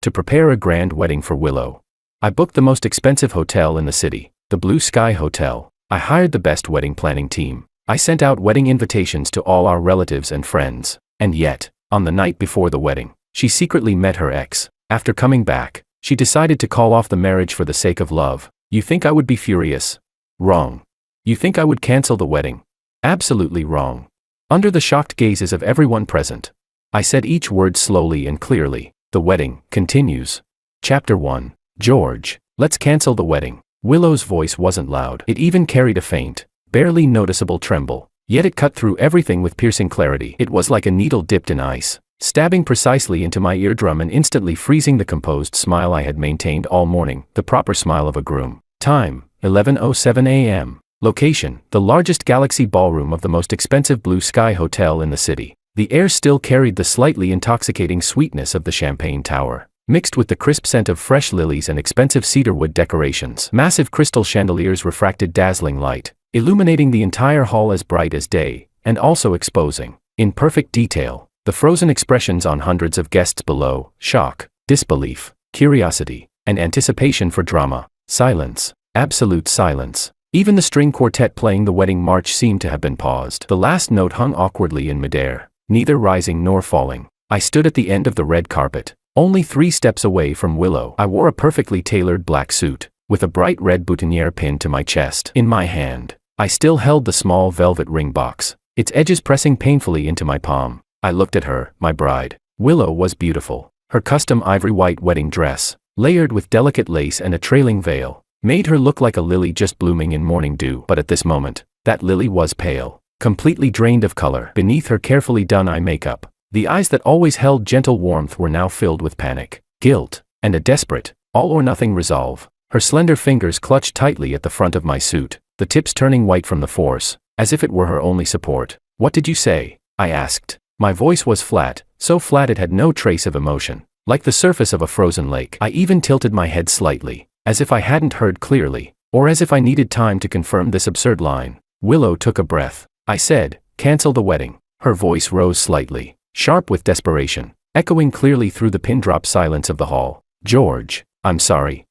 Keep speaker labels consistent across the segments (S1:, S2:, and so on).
S1: to prepare a grand wedding for Willow. I booked the most expensive hotel in the city, the Blue Sky Hotel. I hired the best wedding planning team. I sent out wedding invitations to all our relatives and friends. And yet, on the night before the wedding, she secretly met her ex. After coming back, she decided to call off the marriage for the sake of love. You think I would be furious? Wrong. You think I would cancel the wedding? Absolutely wrong. Under the shocked gazes of everyone present, I said each word slowly and clearly. The wedding continues. Chapter 1. George, let's cancel the wedding. Willow's voice wasn't loud. It even carried a faint, barely noticeable tremble. Yet it cut through everything with piercing clarity. It was like a needle dipped in ice, stabbing precisely into my eardrum and instantly freezing the composed smile I had maintained all morning, the proper smile of a groom. Time, 11:07 a.m. Location, the largest Galaxy ballroom of the most expensive Blue Sky Hotel in the city. The air still carried the slightly intoxicating sweetness of the champagne tower, mixed with the crisp scent of fresh lilies and expensive cedarwood decorations. Massive crystal chandeliers refracted dazzling light, illuminating the entire hall as bright as day, and also exposing, in perfect detail, the frozen expressions on hundreds of guests below: shock, disbelief, curiosity, and anticipation for drama. Silence, absolute silence. Even the string quartet playing the wedding march seemed to have been paused. The last note hung awkwardly in midair, neither rising nor falling. I stood at the end of the red carpet, only 3 steps away from Willow. I wore a perfectly tailored black suit, with a bright red boutonniere pinned to my chest. In my hand, I still held the small velvet ring box, its edges pressing painfully into my palm. I looked at her, my bride. Willow was beautiful. Her custom ivory white wedding dress, layered with delicate lace and a trailing veil, made her look like a lily just blooming in morning dew. But at this moment, that lily was pale, completely drained of color. Beneath her carefully done eye makeup, the eyes that always held gentle warmth were now filled with panic, guilt, and a desperate, all-or-nothing resolve. Her slender fingers clutched tightly at the front of my suit, the tips turning white from the force, as if it were her only support. "What did you say?" I asked. My voice was flat, so flat it had no trace of emotion, like the surface of a frozen lake. I even tilted my head slightly, as if I hadn't heard clearly, or as if I needed time to confirm this absurd line. Willow took a breath. I said, "Cancel the wedding." Her voice rose slightly, sharp with desperation, echoing clearly through the pin-drop silence of the hall. "George, I'm sorry.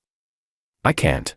S1: I can't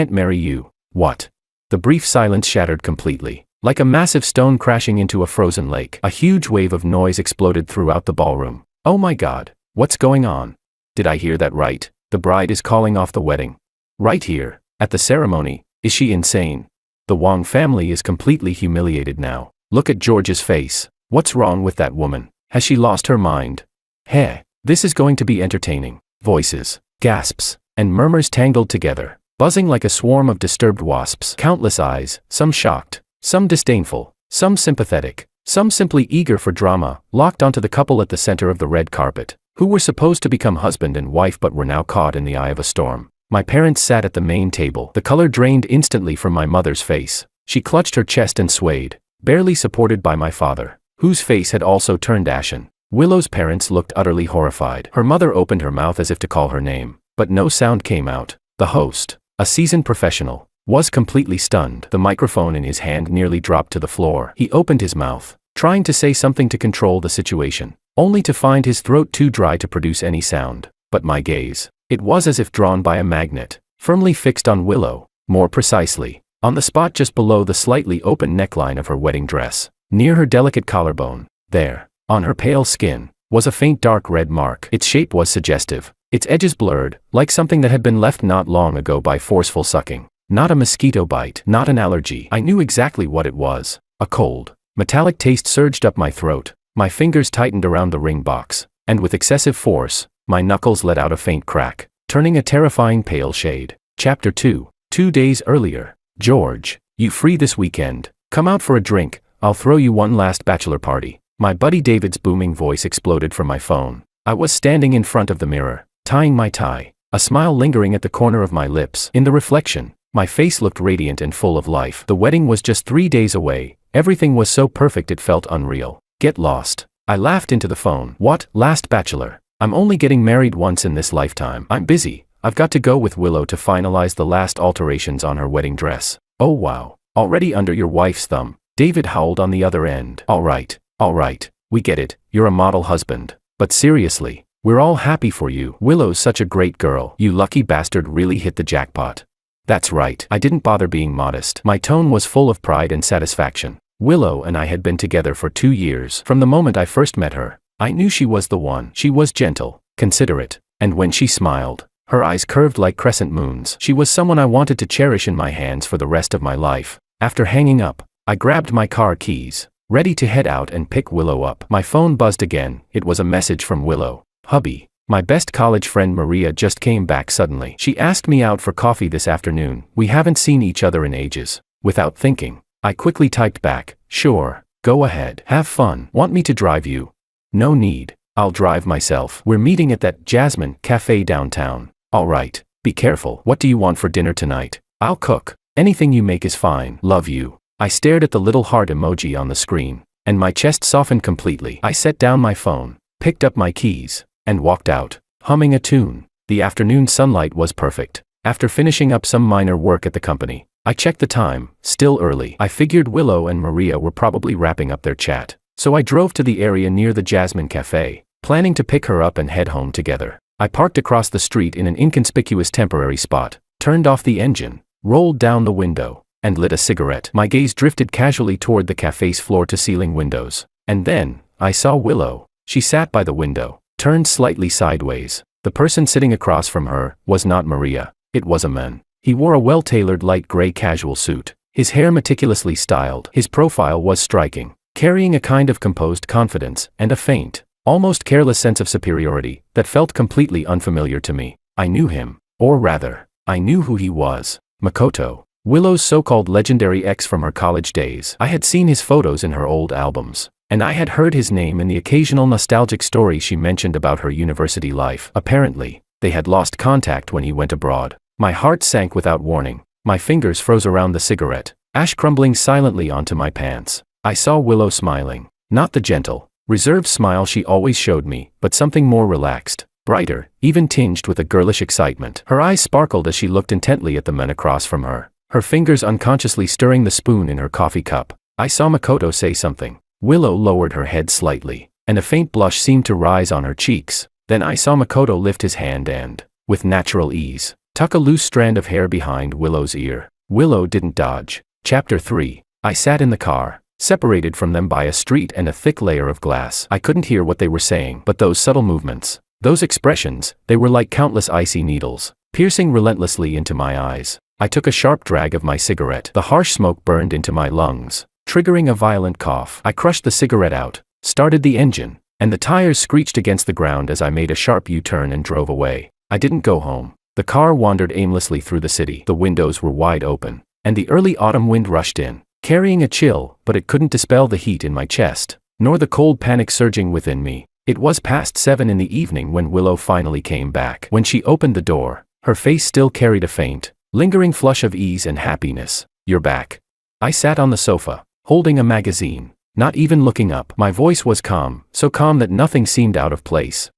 S1: marry you." "What?" The brief silence shattered completely. Like a massive stone crashing into a frozen lake, a huge wave of noise exploded throughout the ballroom. "Oh my God, what's going on? Did I hear that right? The bride is calling off the wedding. Right here, at the ceremony. Is she insane? The Wong family is completely humiliated now. Look at George's face. What's wrong with that woman? Has she lost her mind? Hey, this is going to be entertaining." Voices, gasps, and murmurs tangled together, buzzing like a swarm of disturbed wasps. Countless eyes, some shocked, some disdainful, some sympathetic, some simply eager for drama, locked onto the couple at the center of the red carpet, who were supposed to become husband and wife but were now caught in the eye of a storm. My parents sat at the main table. The color drained instantly from my mother's face. She clutched her chest and swayed, barely supported by my father, whose face had also turned ashen. Willow's parents looked utterly horrified. Her mother opened her mouth as if to call her name, but no sound came out. The host, a seasoned professional, was completely stunned. The microphone in his hand nearly dropped to the floor. He opened his mouth, trying to say something to control the situation, only to find his throat too dry to produce any sound. But my gaze, it was as if drawn by a magnet, firmly fixed on Willow, more precisely, on the spot just below the slightly open neckline of her wedding dress, near her delicate collarbone. There, on her pale skin, was a faint dark red mark. Its shape was suggestive, its edges blurred, like something that had been left not long ago by forceful sucking. Not a mosquito bite, not an allergy. I knew exactly what it was. A cold, metallic taste surged up my throat. My fingers tightened around the ring box, and with excessive force, my knuckles let out a faint crack, turning a terrifying pale shade. Chapter 2. 2 days earlier. "George, you free this weekend? Come out for a drink, I'll throw you one last bachelor party." My buddy David's booming voice exploded from my phone. I was standing in front of the mirror, tying my tie, a smile lingering at the corner of my lips. In the reflection, my face looked radiant and full of life. The wedding was just 3 days away. Everything was so perfect it felt unreal. "Get lost." I laughed into the phone. "What, last bachelor? I'm only getting married once in this lifetime. I'm busy. I've got to go with Willow to finalize the last alterations on her wedding dress." "Oh wow, already under your wife's thumb," David howled on the other end. All right, we get it, you're a model husband. But seriously, We're all happy for you. Willow's such a great girl. You lucky bastard really hit the jackpot. That's right. I didn't bother being modest. My tone was full of pride and satisfaction. Willow and I had been together for 2 years. From the moment I first met her, I knew she was the one. She was gentle, considerate, and when she smiled, her eyes curved like crescent moons. She was someone I wanted to cherish in my hands for the rest of my life. After hanging up, I grabbed my car keys, ready to head out and pick Willow up. My phone buzzed again. It was a message from Willow. Hubby, my best college friend Maria just came back suddenly. She asked me out for coffee this afternoon. We haven't seen each other in ages. Without thinking, I quickly typed back, sure, go ahead. Have fun. Want me to drive you? No need. I'll drive myself. We're meeting at that Jasmine Cafe downtown. All right. Be careful. What do you want for dinner tonight? I'll cook. Anything you make is fine. Love you. I stared at the little heart emoji on the screen, and my chest softened completely. I set down my phone, picked up my keys, and walked out, humming a tune. The afternoon sunlight was perfect. After finishing up some minor work at the company, I checked the time. Still early. I figured Willow and Maria were probably wrapping up their chat, so I drove to the area near the Jasmine Cafe, planning to pick her up and head home together. I parked across the street in an inconspicuous temporary spot, turned off the engine, rolled down the window, and lit a cigarette. My gaze drifted casually toward the cafe's floor-to-ceiling windows, and then I saw Willow. She sat by the window, turned slightly sideways. The person sitting across from her was not Maria. It was a man. He wore a well-tailored light gray casual suit, his hair meticulously styled. His profile was striking, carrying a kind of composed confidence and a faint, almost careless sense of superiority that felt completely unfamiliar to me. I knew him, or rather, I knew who he was. Makoto, Willow's so-called legendary ex from her college days. I had seen his photos in her old albums, and I had heard his name in the occasional nostalgic story she mentioned about her university life. Apparently, they had lost contact when he went abroad. My heart sank without warning. My fingers froze around the cigarette, ash crumbling silently onto my pants. I saw Willow smiling, not the gentle, reserved smile she always showed me, but something more relaxed, brighter, even tinged with a girlish excitement. Her eyes sparkled as she looked intently at the man across from her, her fingers unconsciously stirring the spoon in her coffee cup. I saw Makoto say something. Willow lowered her head slightly, and a faint blush seemed to rise on her cheeks. Then I saw Makoto lift his hand and, with natural ease, tuck a loose strand of hair behind Willow's ear. Willow didn't dodge. Chapter 3. I sat in the car, separated from them by a street and a thick layer of glass. I couldn't hear what they were saying, but those subtle movements, those expressions, they were like countless icy needles, piercing relentlessly into my eyes. I took a sharp drag of my cigarette. The harsh smoke burned into my lungs, triggering a violent cough. I crushed the cigarette out, started the engine, and the tires screeched against the ground as I made a sharp U-turn and drove away. I didn't go home. The car wandered aimlessly through the city. The windows were wide open, and the early autumn wind rushed in, carrying a chill, but it couldn't dispel the heat in my chest, nor the cold panic surging within me. It was past 7 in the evening when Willow finally came back. When she opened the door, her face still carried a faint, lingering flush of ease and happiness. You're back. I sat on the sofa, holding a magazine, not even looking up. My voice was calm, so calm that nothing seemed out of place.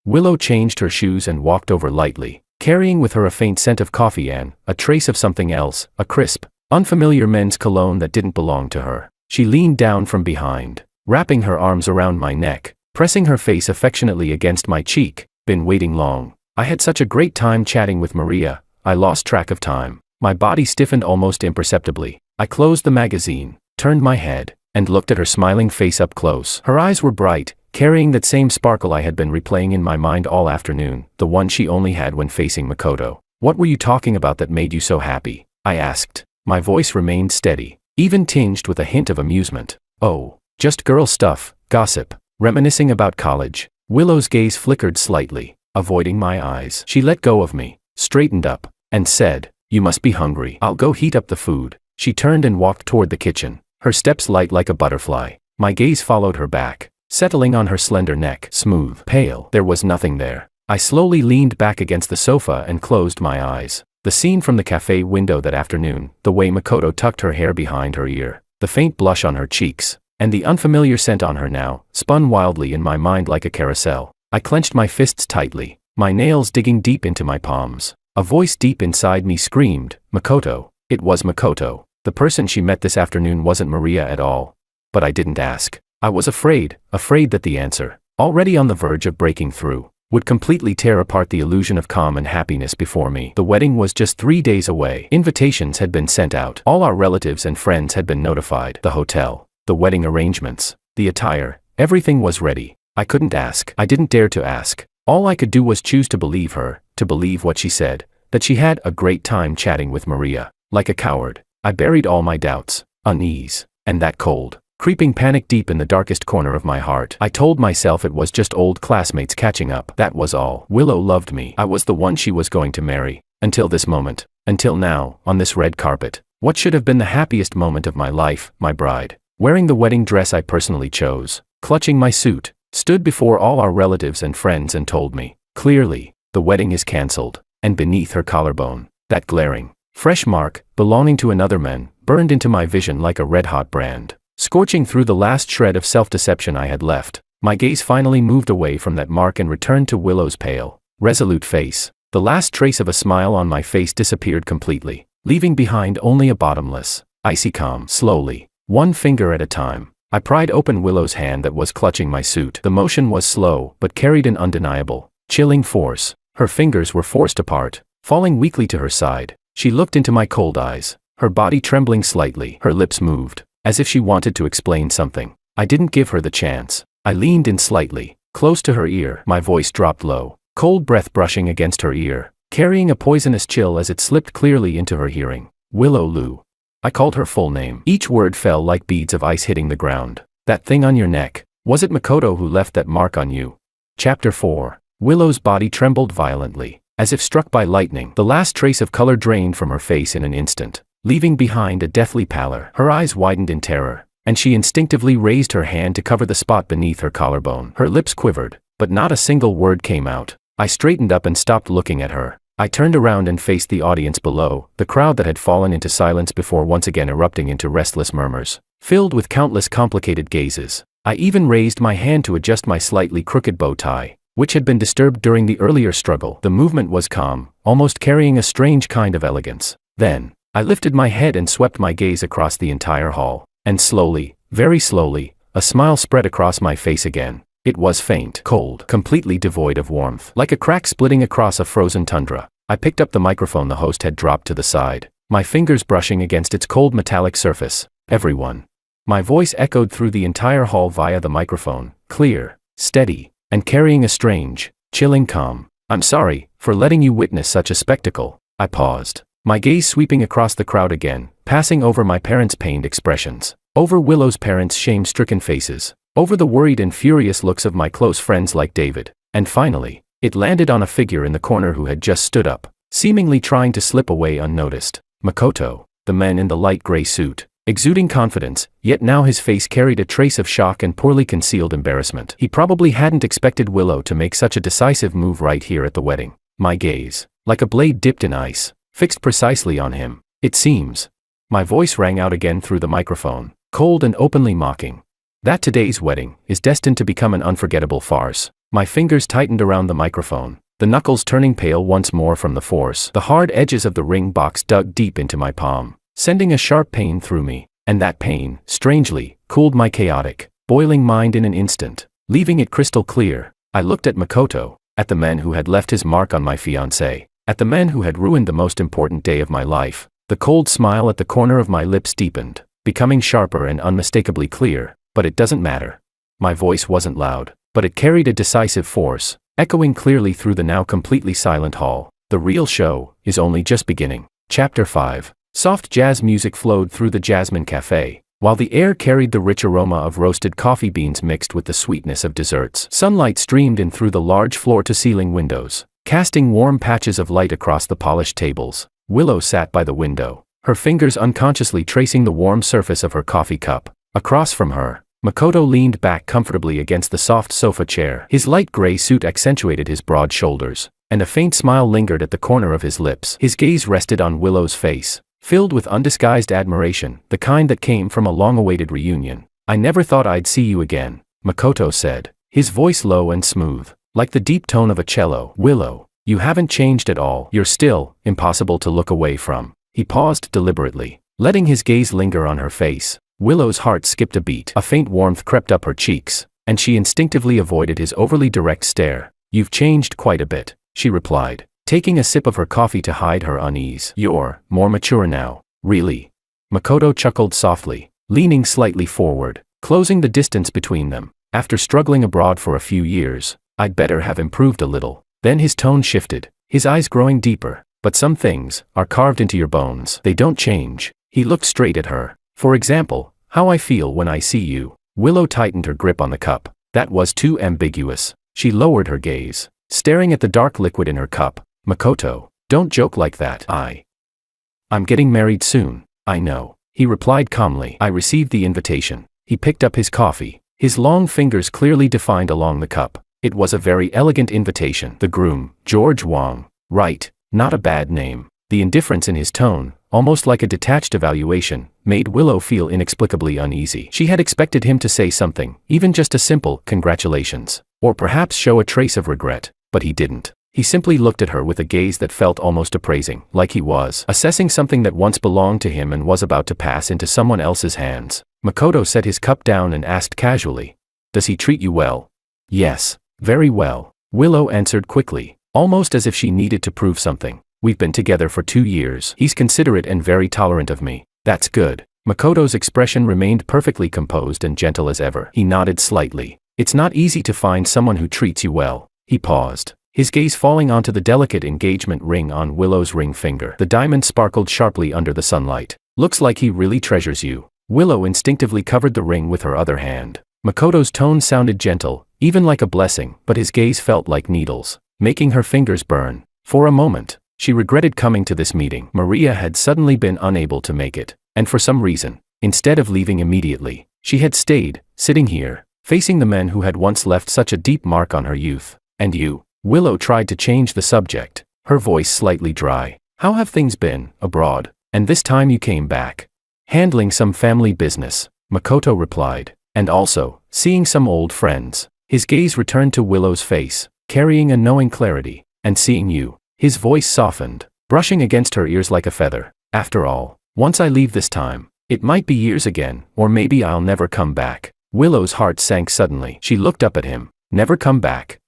S1: Willow changed her shoes and walked over lightly, carrying with her a faint scent of coffee and a trace of something else, a crisp, unfamiliar men's cologne that didn't belong to her. She leaned down from behind, wrapping her arms around my neck, pressing her face affectionately against my cheek. Been waiting long. I had such a great time chatting with Maria. I lost track of time. My body stiffened almost imperceptibly. I closed the magazine, turned my head, and looked at her smiling face up close. Her eyes were bright, carrying that same sparkle I had been replaying in my mind all afternoon, the one she only had when facing Makoto. What were you talking about that made you so happy? I asked. My voice remained steady, even tinged with a hint of amusement. Oh, just girl stuff, gossip, reminiscing about college. Willow's gaze flickered slightly, avoiding my eyes. She let go of me, straightened up, and said, you must be hungry. I'll go heat up the food. She turned and walked toward the kitchen, her steps light like a butterfly. My gaze followed her back, settling on her slender neck, smooth, pale. There was nothing there. I slowly leaned back against the sofa and closed my eyes. The scene from the cafe window that afternoon, the way Makoto tucked her hair behind her ear, the faint blush on her cheeks, and the unfamiliar scent on her now, spun wildly in my mind like a carousel. I clenched my fists tightly, my nails digging deep into my palms. A voice deep inside me screamed, Makoto. It was Makoto. The person she met this afternoon wasn't Maria at all. But I didn't ask. I was afraid that the answer, already on the verge of breaking through, would completely tear apart the illusion of calm and happiless before me. The wedding was just 3 days away. Invitations had been sent out. All our relatives and friends had been notified. The hotel, the wedding arrangements, the attire, everything was ready. I couldn't ask. I didn't dare to ask. All I could do was choose to believe her, to believe what she said, that she had a great time chatting with Maria. Like a coward, I buried all my doubts, unease, and that cold, creeping panic deep in the darkest corner of my heart. I told myself it was just old classmates catching up. That was all. Willow loved me. I was the one she was going to marry. Until this moment. Until now, on this red carpet. What should have been the happiest moment of my life, my bride, wearing the wedding dress I personally chose, clutching my suit, stood before all our relatives and friends and told me, clearly, the wedding is cancelled. And beneath her collarbone, that glaring, fresh mark, belonging to another man, burned into my vision like a red-hot brand. Scorching through the last shred of self-deception I had left, my gaze finally moved away from that mark and returned to Willow's pale, resolute face. The last trace of a smile on my face disappeared completely, leaving behind only a bottomless, icy calm. Slowly, one finger at a time, I pried open Willow's hand that was clutching my suit. The motion was slow, but carried an undeniable, chilling force. Her fingers were forced apart, falling weakly to her side. She looked into my cold eyes, her body trembling slightly. Her lips moved, as if she wanted to explain something. I didn't give her the chance. I leaned in slightly, close to her ear. My voice dropped low, cold breath brushing against her ear, carrying a poisonous chill as it slipped clearly into her hearing. Willow Lou. I called her full name. Each word fell like beads of ice hitting the ground. That thing on your neck, was it Makoto who left that mark on you? Chapter 4. Willow's body trembled violently, as if struck by lightning. The last trace of color drained from her face in an instant, leaving behind a deathly pallor. Her eyes widened in terror, and she instinctively raised her hand to cover the spot beneath her collarbone. Her lips quivered, but not a single word came out. I straightened up and stopped looking at her. I turned around and faced the audience below, the crowd that had fallen into silence before once again erupting into restless murmurs, filled with countless complicated gazes. I even raised my hand to adjust my slightly crooked bow tie, which had been disturbed during the earlier struggle. The movement was calm, almost carrying a strange kind of elegance. Then, I lifted my head and swept my gaze across the entire hall, and slowly, very slowly, a smile spread across my face again. It was faint, cold, completely devoid of warmth, like a crack splitting across a frozen tundra. I picked up the microphone the host had dropped to the side, my fingers brushing against its cold metallic surface. Everyone. My voice echoed through the entire hall via the microphone, clear, steady, and carrying a strange, chilling calm. I'm sorry for letting you witness such a spectacle. I paused, my gaze sweeping across the crowd again, passing over my parents' pained expressions, over Willow's parents' shame-stricken faces, over the worried and furious looks of my close friends like David, and finally, it landed on a figure in the corner who had just stood up, seemingly trying to slip away unnoticed. Makoto, the man in the light gray suit, exuding confidence, yet now his face carried a trace of shock and poorly concealed embarrassment. He probably hadn't expected Willow to make such a decisive move right here at the wedding. My gaze, like a blade dipped in ice, fixed precisely on him. It seems. My voice rang out again through the microphone, cold and openly mocking. That today's wedding is destined to become an unforgettable farce. My fingers tightened around the microphone, the knuckles turning pale once more from the force. The hard edges of the ring box dug deep into my palm, sending a sharp pain through me, and that pain, strangely, cooled my chaotic, boiling mind in an instant, leaving it crystal clear. I looked at Makoto, at the man who had left his mark on my fiancée, at the man who had ruined the most important day of my life. The cold smile at the corner of my lips deepened, becoming sharper and unmistakably clear. But it doesn't matter. My voice wasn't loud, but it carried a decisive force, echoing clearly through the now completely silent hall. The real show is only just beginning. Chapter 5. Soft jazz music flowed through the Jasmine Cafe, while the air carried the rich aroma of roasted coffee beans mixed with the sweetness of desserts. Sunlight streamed in through the large floor-to-ceiling windows, casting warm patches of light across the polished tables. Willow sat by the window, her fingers unconsciously tracing the warm surface of her coffee cup. Across from her, Makoto leaned back comfortably against the soft sofa chair. His light gray suit accentuated his broad shoulders, and a faint smile lingered at the corner of his lips. His gaze rested on Willow's face, filled with undisguised admiration, the kind that came from a long-awaited reunion. "I never thought I'd see you again," Makoto said, his voice low and smooth, like the deep tone of a cello. "Willow, you haven't changed at all. You're still impossible to look away from." He paused deliberately, letting his gaze linger on her face. Willow's heart skipped a beat. A faint warmth crept up her cheeks, and she instinctively avoided his overly direct stare. "You've changed quite a bit," she replied, taking a sip of her coffee to hide her unease. "You're more mature now." "Really?" Makoto chuckled softly, leaning slightly forward, closing the distance between them. "After struggling abroad for a few years, I'd better have improved a little." Then his tone shifted, his eyes growing deeper. "But some things are carved into your bones. They don't change." He looked straight at her. "For example, how I feel when I see you." Willow tightened her grip on the cup. That was too ambiguous. She lowered her gaze, staring at the dark liquid in her cup. "Makoto, don't joke like that." I'm getting married soon." "I know," he replied calmly. "I received the invitation." He picked up his coffee, his long fingers clearly defined along the cup. It was a very elegant invitation. The groom, George Wang. Right, not a bad name. The indifference in his tone, almost like a detached evaluation, made Willow feel inexplicably uneasy. She had expected him to say something, even just a simple "congratulations," or perhaps show a trace of regret, but he didn't. He simply looked at her with a gaze that felt almost appraising, like he was assessing something that once belonged to him and was about to pass into someone else's hands. Makoto set his cup down and asked casually, "Does he treat you well?" "Yes, very well," Willow answered quickly, almost as if she needed to prove something. "We've been together for 2 years. He's considerate and very tolerant of me." "That's good." Makoto's expression remained perfectly composed and gentle as ever. He nodded slightly. "It's not easy to find someone who treats you well." He paused, his gaze falling onto the delicate engagement ring on Willow's ring finger. The diamond sparkled sharply under the sunlight. "Looks like he really treasures you." Willow instinctively covered the ring with her other hand. Makoto's tone sounded gentle, even like a blessing, but his gaze felt like needles, making her fingers burn. For a moment, she regretted coming to this meeting. Maria had suddenly been unable to make it, and for some reason, instead of leaving immediately, she had stayed, sitting here, facing the men who had once left such a deep mark on her youth. "And you?" Willow tried to change the subject, her voice slightly dry. "How have things been, abroad? And this time you came back?" "Handling some family business," Makoto replied, "and also, seeing some old friends." His gaze returned to Willow's face, carrying a knowing clarity. "And seeing you." His voice softened, brushing against her ears like a feather. "After all, once I leave this time, it might be years again, or maybe I'll never come back." Willow's heart sank suddenly. She looked up at him. "Never come back?"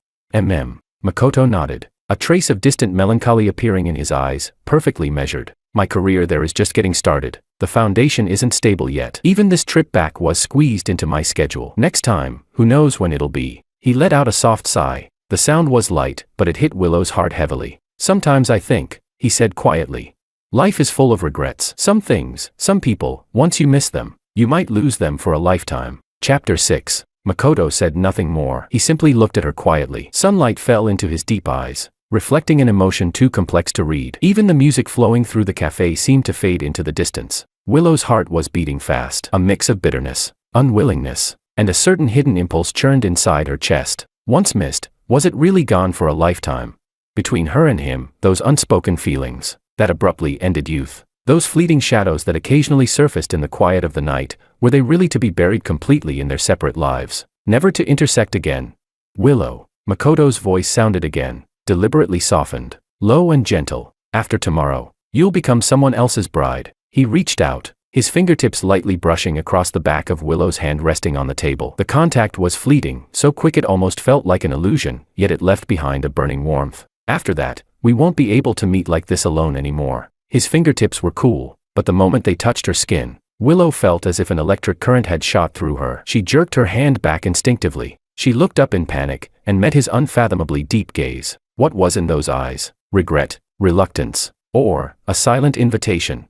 S1: Makoto nodded, a trace of distant melancholy appearing in his eyes, perfectly measured. "My career there is just getting started. The foundation isn't stable yet. Even this trip back was squeezed into my schedule. Next time, who knows when it'll be." He let out a soft sigh. The sound was light, but it hit Willow's heart heavily. "Sometimes I think," he said quietly, "life is full of regrets. Some things, some people, once you miss them, you might lose them for a lifetime." Chapter 6. Makoto said nothing more. He simply looked at her quietly. Sunlight fell into his deep eyes, reflecting an emotion too complex to read. Even the music flowing through the cafe seemed to fade into the distance. Willow's heart was beating fast. A mix of bitterness, unwillingness, and a certain hidden impulse churned inside her chest. Once missed, was it really gone for a lifetime? Between her and him, those unspoken feelings, that abruptly ended youth, those fleeting shadows that occasionally surfaced in the quiet of the night, were they really to be buried completely in their separate lives, never to intersect again? "Willow," Makoto's voice sounded again, deliberately softened, low and gentle. "After tomorrow, you'll become someone else's bride." He reached out, his fingertips lightly brushing across the back of Willow's hand resting on the table. The contact was fleeting, so quick it almost felt like an illusion, yet it left behind a burning warmth. "After that, we won't be able to meet like this alone anymore." His fingertips were cool, but the moment they touched her skin, Willow felt as if an electric current had shot through her. She jerked her hand back instinctively. She looked up in panic, and met his unfathomably deep gaze. What was in those eyes? Regret, reluctance, or a silent invitation?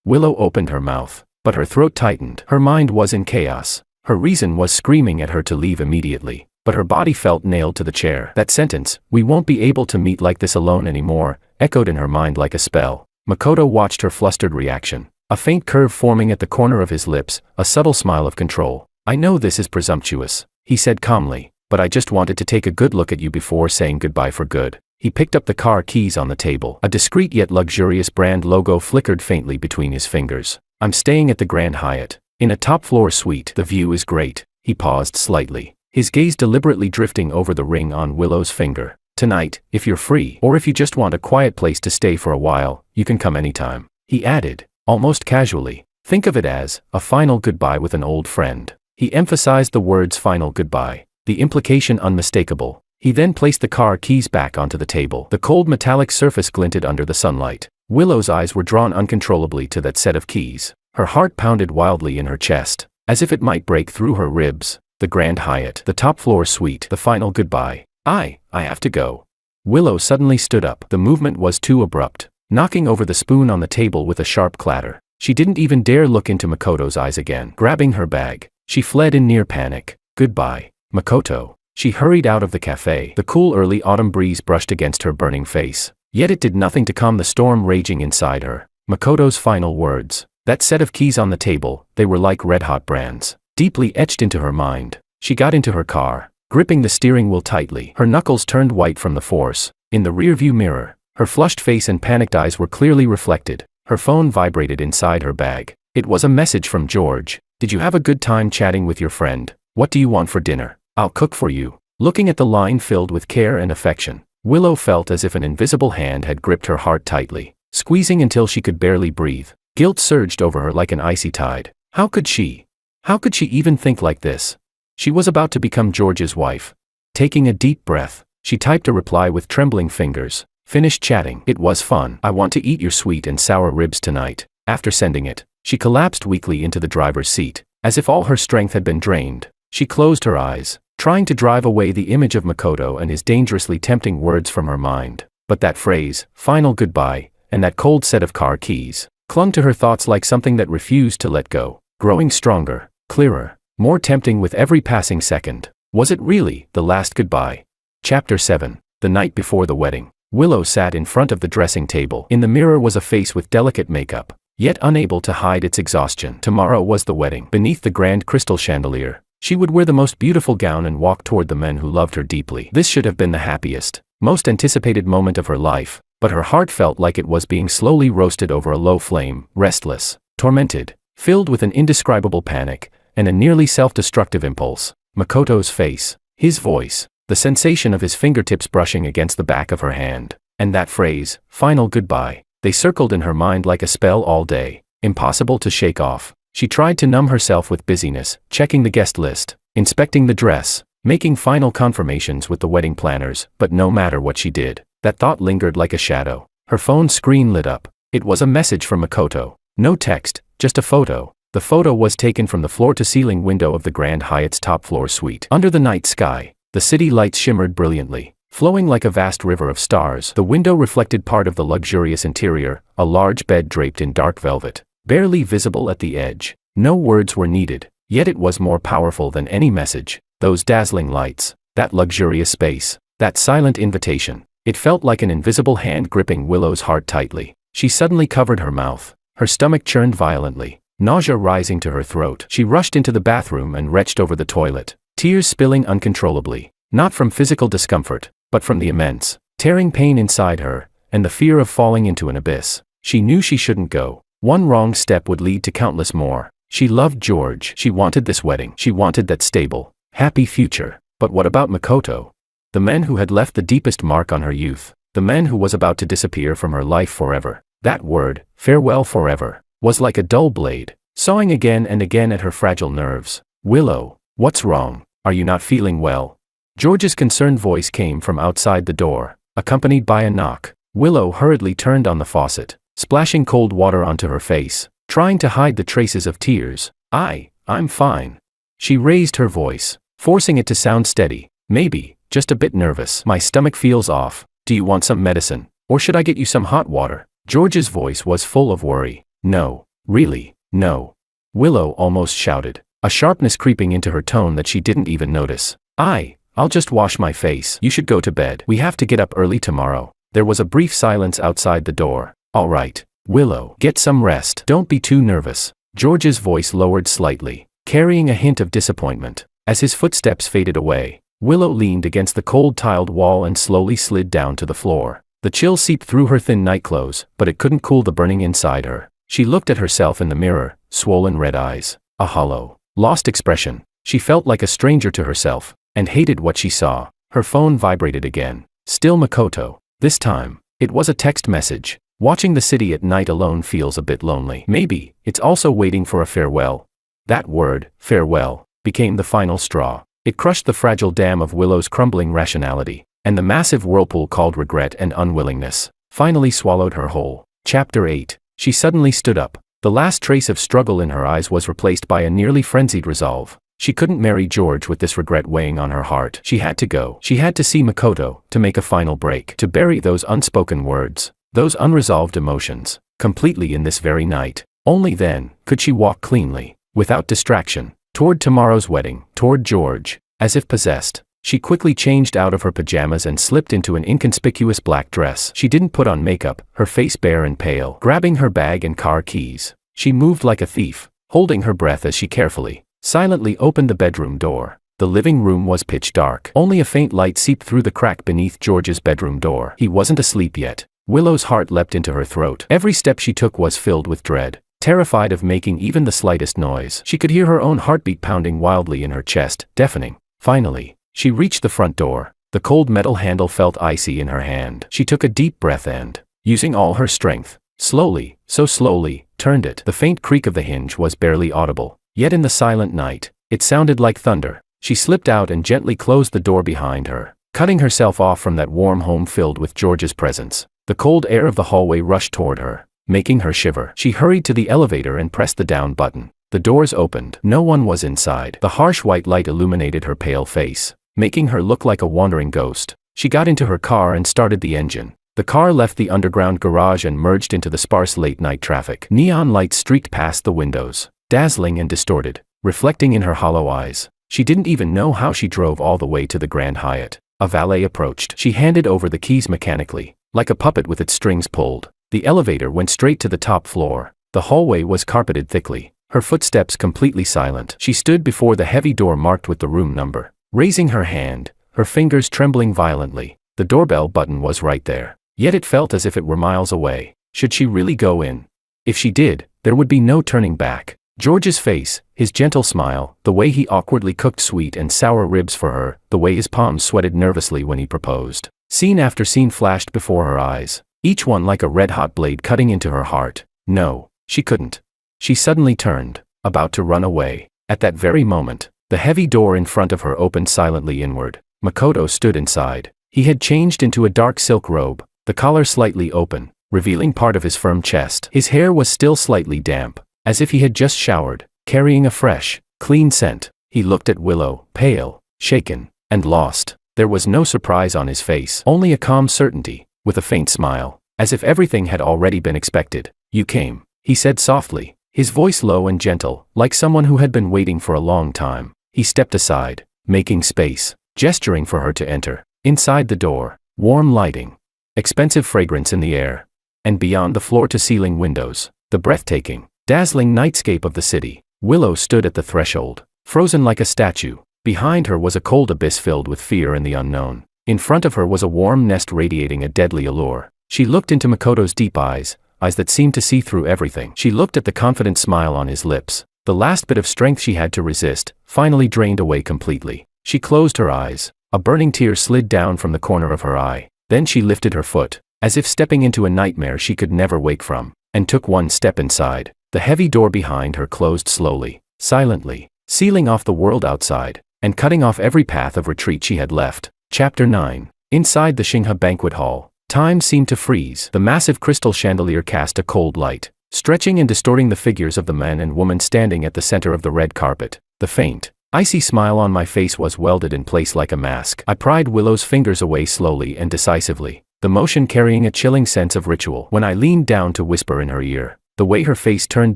S1: Willow opened her mouth, but her throat tightened. Her mind was in chaos. Her reason was screaming at her to leave immediately, but her body felt nailed to the chair. That sentence, "We won't be able to meet like this alone anymore," echoed in her mind like a spell. Makoto watched her flustered reaction, a faint curve forming at the corner of his lips, a subtle smile of control. "I know this is presumptuous," he said calmly, "but I just wanted to take a good look at you before saying goodbye for good." He picked up the car keys on the table. A discreet yet luxurious brand logo flickered faintly between his fingers. "I'm staying at the Grand Hyatt, in a top-floor suite. The view is great." He paused slightly, his gaze deliberately drifting over the ring on Willow's finger. "Tonight, if you're free, or if you just want a quiet place to stay for a while, you can come anytime." He added, almost casually, "Think of it as a final goodbye with an old friend." He emphasized the words final goodbye, the implication unmistakable. He then placed the car keys back onto the table. The cold metallic surface glinted under the sunlight. Willow's eyes were drawn uncontrollably to that set of keys. Her heart pounded wildly in her chest, as if it might break through her ribs. The Grand Hyatt, the top-floor suite, the final goodbye. I have to go. Willow suddenly stood up. The movement was too abrupt, knocking over the spoon on the table with a sharp clatter. She didn't even dare look into Makoto's eyes again. Grabbing her bag, she fled in near panic. Goodbye, Makoto. She hurried out of the cafe. The cool early autumn breeze brushed against her burning face, yet it did nothing to calm the storm raging inside her. Makoto's final words. That set of keys on the table, they were like red-hot brands, deeply etched into her mind. She got into her car, gripping the steering wheel tightly. Her knuckles turned white from the force. In the rearview mirror, her flushed face and panicked eyes were clearly reflected. Her phone vibrated inside her bag. It was a message from George. Did you have a good time chatting with your friend? What do you want for dinner? I'll cook for you. Looking at the line filled with care and affection, Willow felt as if an invisible hand had gripped her heart tightly, squeezing until she could barely breathe. Guilt surged over her like an icy tide. How could she even think like this? She was about to become George's wife. Taking a deep breath, she typed a reply with trembling fingers. Finished chatting. It was fun. I want to eat your sweet and sour ribs tonight. After sending it, she collapsed weakly into the driver's seat, as if all her strength had been drained. She closed her eyes, trying to drive away the image of Makoto and his dangerously tempting words from her mind. But that phrase, final goodbye, and that cold set of car keys, clung to her thoughts like something that refused to let go, growing stronger, clearer, more tempting with every passing second. Was it really the last goodbye? Chapter 7. The night before the wedding. Willow sat in front of the dressing table. In the mirror was a face with delicate makeup, yet unable to hide its exhaustion. Tomorrow was the wedding. Beneath the grand crystal chandelier, she would wear the most beautiful gown and walk toward the men who loved her deeply. This should have been the happiest, most anticipated moment of her life, but her heart felt like it was being slowly roasted over a low flame, restless, tormented, filled with an indescribable panic, and a nearly self-destructive impulse. Makoto's face, his voice, the sensation of his fingertips brushing against the back of her hand, and that phrase, final goodbye, they circled in her mind like a spell all day, impossible to shake off. She tried to numb herself with busyness, checking the guest list, inspecting the dress, making final confirmations with the wedding planners, but no matter what she did, that thought lingered like a shadow. Her phone screen lit up. It was a message from Makoto. No text, just a photo. The photo was taken from the floor-to-ceiling window of the Grand Hyatt's top-floor suite. Under the night sky, the city lights shimmered brilliantly, flowing like a vast river of stars. The window reflected part of the luxurious interior, a large bed draped in dark velvet, barely visible at the edge. No words were needed, yet it was more powerful than any message. Those dazzling lights, that luxurious space, that silent invitation. It felt like an invisible hand gripping Willow's heart tightly. She suddenly covered her mouth. Her stomach churned violently, nausea rising to her throat. She rushed into the bathroom and retched over the toilet, tears spilling uncontrollably, not from physical discomfort, but from the immense, tearing pain inside her, and the fear of falling into an abyss. She knew she shouldn't go. One wrong step would lead to countless more. She loved George. She wanted this wedding. She wanted that stable, happy future. But what about Makoto? The man who had left the deepest mark on her youth. The man who was about to disappear from her life forever. That word, farewell forever, was like a dull blade, sawing again and again at her fragile nerves. Willow, what's wrong? Are you not feeling well? George's concerned voice came from outside the door, accompanied by a knock. Willow hurriedly turned on the faucet, splashing cold water onto her face, trying to hide the traces of tears. I'm fine. She raised her voice, forcing it to sound steady. Maybe, just a bit nervous. My stomach feels off. Do you want some medicine? Or should I get you some hot water? George's voice was full of worry. No, really, no. Willow almost shouted, a sharpness creeping into her tone that she didn't even notice. I'll just wash my face. You should go to bed. We have to get up early tomorrow. There was a brief silence outside the door. All right, Willow, get some rest. Don't be too nervous. George's voice lowered slightly, carrying a hint of disappointment. As his footsteps faded away, Willow leaned against the cold tiled wall and slowly slid down to the floor. The chill seeped through her thin nightclothes, but it couldn't cool the burning inside her. She looked at herself in the mirror, swollen red eyes, a hollow, lost expression. She felt like a stranger to herself, and hated what she saw. Her phone vibrated again. Still Makoto. This time, it was a text message. Watching the city at night alone feels a bit lonely. Maybe, it's also waiting for a farewell. That word, farewell, became the final straw. It crushed the fragile dam of Willow's crumbling rationality, and the massive whirlpool called regret and unwillingness finally swallowed her whole. Chapter 8. She suddenly stood up. The last trace of struggle in her eyes was replaced by a nearly frenzied resolve. She couldn't marry George with this regret weighing on her heart. She had to go. She had to see Makoto, to make a final break, to bury those unspoken words, those unresolved emotions, completely in this very night. Only then could she walk cleanly, without distraction, toward tomorrow's wedding, toward George. As if possessed, she quickly changed out of her pajamas and slipped into an inconspicuous black dress. She didn't put on makeup, her face bare and pale. Grabbing her bag and car keys, she moved like a thief, holding her breath as she carefully, silently opened the bedroom door. The living room was pitch dark. Only a faint light seeped through the crack beneath George's bedroom door. He wasn't asleep yet. Willow's heart leapt into her throat. Every step she took was filled with dread. Terrified of making even the slightest noise, she could hear her own heartbeat pounding wildly in her chest, deafening. Finally, she reached the front door. The cold metal handle felt icy in her hand. She took a deep breath and, using all her strength, slowly, so slowly, turned it. The faint creak of the hinge was barely audible, yet in the silent night, it sounded like thunder. She slipped out and gently closed the door behind her, cutting herself off from that warm home filled with George's presence. The cold air of the hallway rushed toward her, making her shiver. She hurried to the elevator and pressed the down button. The doors opened. No one was inside. The harsh white light illuminated her pale face, making her look like a wandering ghost. She got into her car and started the engine. The car left the underground garage and merged into the sparse late-night traffic. Neon lights streaked past the windows, dazzling and distorted, reflecting in her hollow eyes. She didn't even know how she drove all the way to the Grand Hyatt. A valet approached. She handed over the keys mechanically, like a puppet with its strings pulled. The elevator went straight to the top floor. The hallway was carpeted thickly, her footsteps completely silent. She stood before the heavy door marked with the room number. Raising her hand, her fingers trembling violently, the doorbell button was right there. Yet it felt as if it were miles away. Should she really go in? If she did, there would be no turning back. George's face, his gentle smile, the way he awkwardly cooked sweet and sour ribs for her, the way his palms sweated nervously when he proposed. Scene after scene flashed before her eyes, each one like a red-hot blade cutting into her heart. No, she couldn't. She suddenly turned, about to run away. At that very moment, the heavy door in front of her opened silently inward. Makoto stood inside. He had changed into a dark silk robe, the collar slightly open, revealing part of his firm chest. His hair was still slightly damp, as if he had just showered, carrying a fresh, clean scent. He looked at Willow, pale, shaken, and lost. There was no surprise on his face, only a calm certainty, with a faint smile, as if everything had already been expected. "You came," he said softly, his voice low and gentle, like someone who had been waiting for a long time. He stepped aside, making space, gesturing for her to enter. Inside the door, warm lighting, expensive fragrance in the air, and beyond the floor-to-ceiling windows, the breathtaking, dazzling nightscape of the city. Willow stood at the threshold, frozen like a statue. Behind her was a cold abyss filled with fear and the unknown. In front of her was a warm nest radiating a deadly allure. She looked into Makoto's deep eyes that seemed to see through everything. She looked at the confident smile on his lips. The last bit of strength she had to resist, finally drained away completely. She closed her eyes. A burning tear slid down from the corner of her eye. Then she lifted her foot, as if stepping into a nightmare she could never wake from, and took one step inside. The heavy door behind her closed slowly, silently, sealing off the world outside, and cutting off every path of retreat she had left. Chapter 9. Inside the Xinghe banquet hall, time seemed to freeze. The massive crystal chandelier cast a cold light, stretching and distorting the figures of the man and woman standing at the center of the red carpet. The faint, icy smile on my face was welded in place like a mask. I pried Willow's fingers away slowly and decisively, the motion carrying a chilling sense of ritual. When I leaned down to whisper in her ear, the way her face turned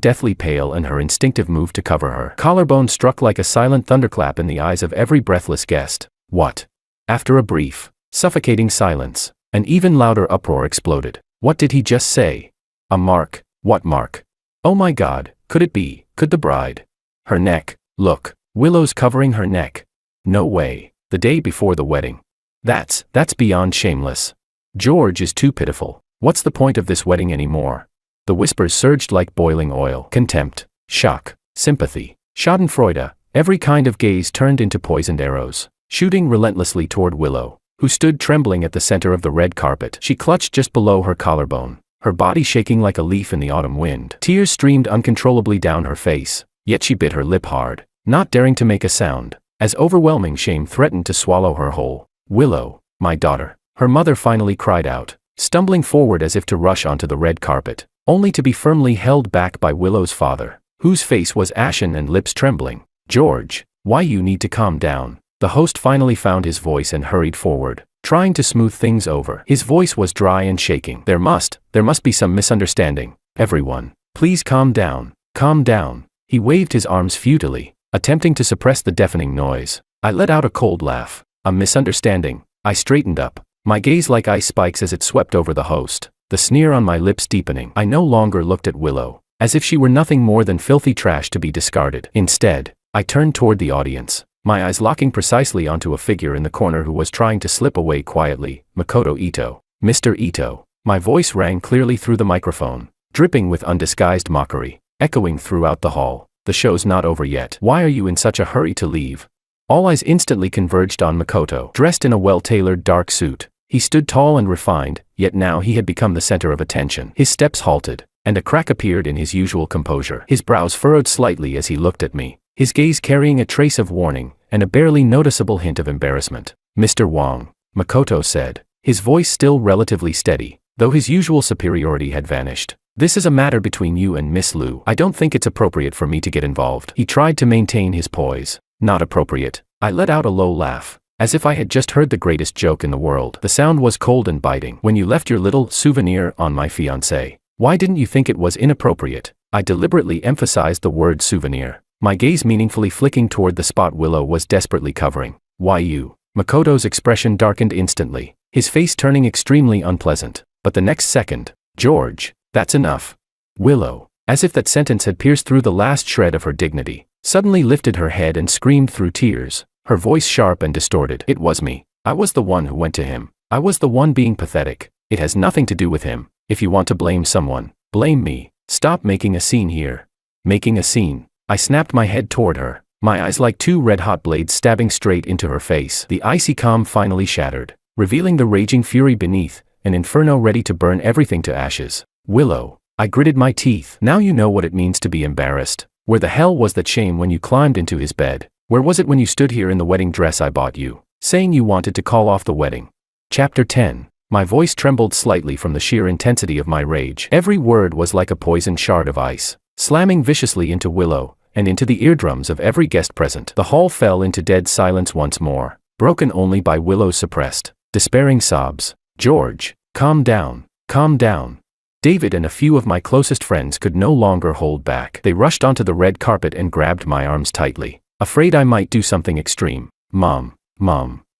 S1: deathly pale and her instinctive move to cover her collarbone struck like a silent thunderclap in the eyes of every breathless guest. What? After a brief, suffocating silence, an even louder uproar exploded. What did he just say? A mark? What mark? Oh my God, could it be? Could the bride? Her neck. Look, Willow's covering her neck. No way. The day before the wedding. That's beyond shameless. George is too pitiful. What's the point of this wedding anymore? The whispers surged like boiling oil. Contempt, shock, sympathy, schadenfreude, every kind of gaze turned into poisoned arrows, shooting relentlessly toward Willow, who stood trembling at the center of the red carpet. She clutched just below her collarbone, her body shaking like a leaf in the autumn wind. Tears streamed uncontrollably down her face, yet she bit her lip hard. not daring to make a sound, as overwhelming shame threatened to swallow her whole. "Willow, my daughter," her mother finally cried out, stumbling forward as if to rush onto the red carpet, only to be firmly held back by Willow's father, whose face was ashen and lips trembling. "George, why you need to calm down." The host finally found his voice and hurried forward, trying to smooth things over. His voice was dry and shaking. There must be some misunderstanding. "Everyone, please calm down, calm down." He waved his arms futilely, attempting to suppress the deafening noise. I let out a cold laugh. "A misunderstanding." I straightened up, my gaze like ice spikes as it swept over the host, the sneer on my lips deepening. I no longer looked at Willow, as if she were nothing more than filthy trash to be discarded. Instead, I turned toward the audience, my eyes locking precisely onto a figure in the corner who was trying to slip away quietly. "Makoto Ito." "Mr. Ito." My voice rang clearly through the microphone, dripping with undisguised mockery, echoing throughout the hall. "The show's not over yet. Why are you in such a hurry to leave?" All eyes instantly converged on Makoto. Dressed in a well-tailored dark suit, he stood tall and refined, yet now he had become the center of attention. His steps halted, and a crack appeared in his usual composure. His brows furrowed slightly as he looked at me, his gaze carrying a trace of warning and a barely noticeable hint of embarrassment. "Mr. Wong," Makoto said, his voice still relatively steady, though his usual superiority had vanished. "This is a matter between you and Miss Liu. I don't think it's appropriate for me to get involved." He tried to maintain his poise. "Not appropriate." I let out a low laugh, as if I had just heard the greatest joke in the world. The sound was cold and biting. "When you left your little souvenir on my fiancé, why didn't you think it was inappropriate?" I deliberately emphasized the word souvenir, my gaze meaningfully flicking toward the spot Willow was desperately covering. "Why you?" Makoto's expression darkened instantly, his face turning extremely unpleasant. But the next second, "George, that's enough." Willow, as if that sentence had pierced through the last shred of her dignity, suddenly lifted her head and screamed through tears, her voice sharp and distorted. "It was me. I was the one who went to him. I was the one being pathetic. It has nothing to do with him. If you want to blame someone, blame me. Stop making a scene here." "Making a scene?" I snapped my head toward her, my eyes like two red-hot blades stabbing straight into her face. The icy calm finally shattered, revealing the raging fury beneath, an inferno ready to burn everything to ashes. "Willow," I gritted my teeth. "Now you know what it means to be embarrassed. Where the hell was that shame when you climbed into his bed? Where was it when you stood here in the wedding dress I bought you, saying you wanted to call off the wedding?" Chapter 10. My voice trembled slightly from the sheer intensity of my rage. Every word was like a poisoned shard of ice, slamming viciously into Willow, and into the eardrums of every guest present. The hall fell into dead silence once more, broken only by Willow's suppressed, despairing sobs. "George, calm down, calm down." David and a few of my closest friends could no longer hold back. They rushed onto the red carpet and grabbed my arms tightly, afraid I might do something extreme. Mom,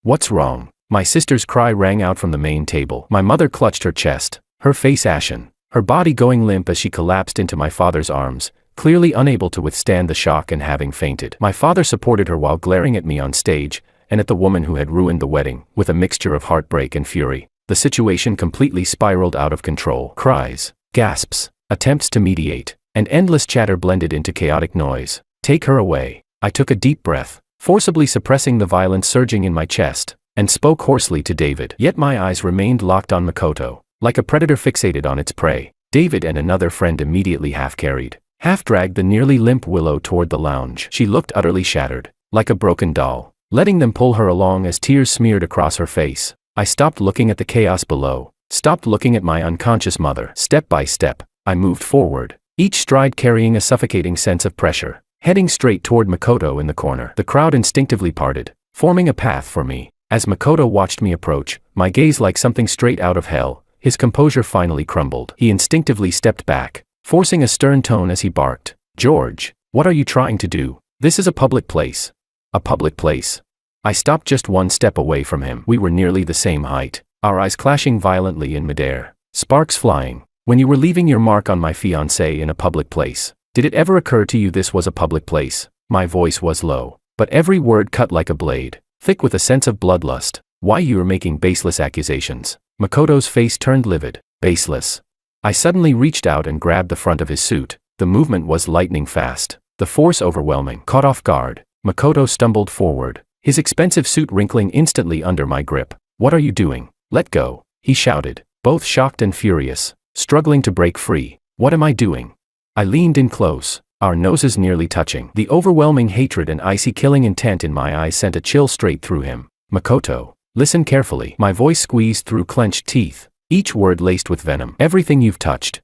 S1: what's wrong?" My sister's cry rang out from the main table. My mother clutched her chest, her face ashen, her body going limp as she collapsed into my father's arms, clearly unable to withstand the shock and having fainted. My father supported her while glaring at me on stage, and at the woman who had ruined the wedding, with a mixture of heartbreak and fury. The situation completely spiraled out of control. Cries, gasps, attempts to mediate, and endless chatter blended into chaotic noise. "Take her away." I took a deep breath, forcibly suppressing the violence surging in my chest, and spoke hoarsely to David. Yet my eyes remained locked on Makoto, like a predator fixated on its prey. David and another friend immediately half-carried, half-dragged the nearly limp Willow toward the lounge. She looked utterly shattered, like a broken doll, letting them pull her along as tears smeared across her face. I stopped looking at the chaos below, stopped looking at my unconscious mother. Step by step, I moved forward, each stride carrying a suffocating sense of pressure, heading straight toward Makoto in the corner. The crowd instinctively parted, forming a path for me. As Makoto watched me approach, my gaze like something straight out of hell, his composure finally crumbled. He instinctively stepped back, forcing a stern tone as he barked, "George, what are you trying to do? This is a public place." "A public place?" I stopped just one step away from him. We were nearly the same height, our eyes clashing violently in midair, sparks flying. "When you were leaving your mark on my fiancé in a public place, did it ever occur to you this was a public place?" My voice was low, but every word cut like a blade, thick with a sense of bloodlust. "Why you are making baseless accusations?" Makoto's face turned livid. "Baseless?" I suddenly reached out and grabbed the front of his suit. The movement was lightning fast, the force overwhelming. Caught off guard, Makoto stumbled forward, his expensive suit wrinkling instantly under my grip. "What are you doing? Let go," he shouted, both shocked and furious, struggling to break free. "What am I doing?" I leaned in close, our noses nearly touching. The overwhelming hatred and icy killing intent in my eyes sent a chill straight through him. Makoto, listen carefully. My voice squeezed through clenched teeth, each word laced with venom. Everything you've touched,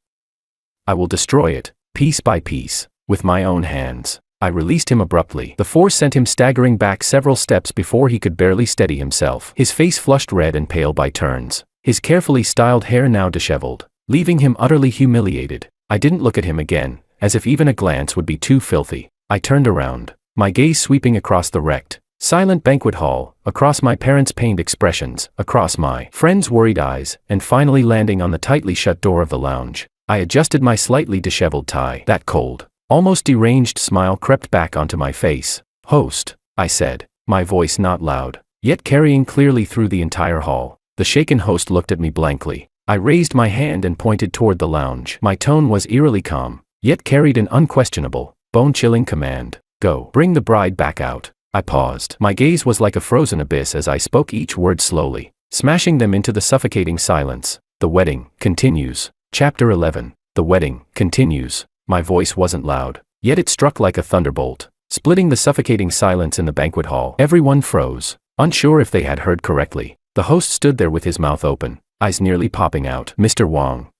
S1: I will destroy it, piece by piece, with my own hands. I released him abruptly. The force sent him staggering back several steps before he could barely steady himself. His face flushed red and pale by turns, his carefully styled hair now disheveled, leaving him utterly humiliated. I didn't look at him again, as if even a glance would be too filthy. I turned around, my gaze sweeping across the wrecked, silent banquet hall, across my parents' pained expressions, across my friends' worried eyes, and finally landing on the tightly shut door of the lounge. I adjusted my slightly disheveled tie. That cold, almost deranged smile crept back onto my face. Host, I said, my voice not loud, yet carrying clearly through the entire hall. The shaken host looked at me blankly. I raised my hand and pointed toward the lounge. My tone was eerily calm, yet carried an unquestionable, bone-chilling command. Go, bring the bride back out. I paused. My gaze was like a frozen abyss as I spoke each word slowly, smashing them into the suffocating silence. The wedding continues. Chapter 11. The wedding continues. My voice wasn't loud, yet it struck like a thunderbolt, splitting the suffocating silence in the banquet hall. Everyone froze, unsure if they had heard correctly. The host stood there with his mouth open, eyes nearly popping out. Mr. Wong,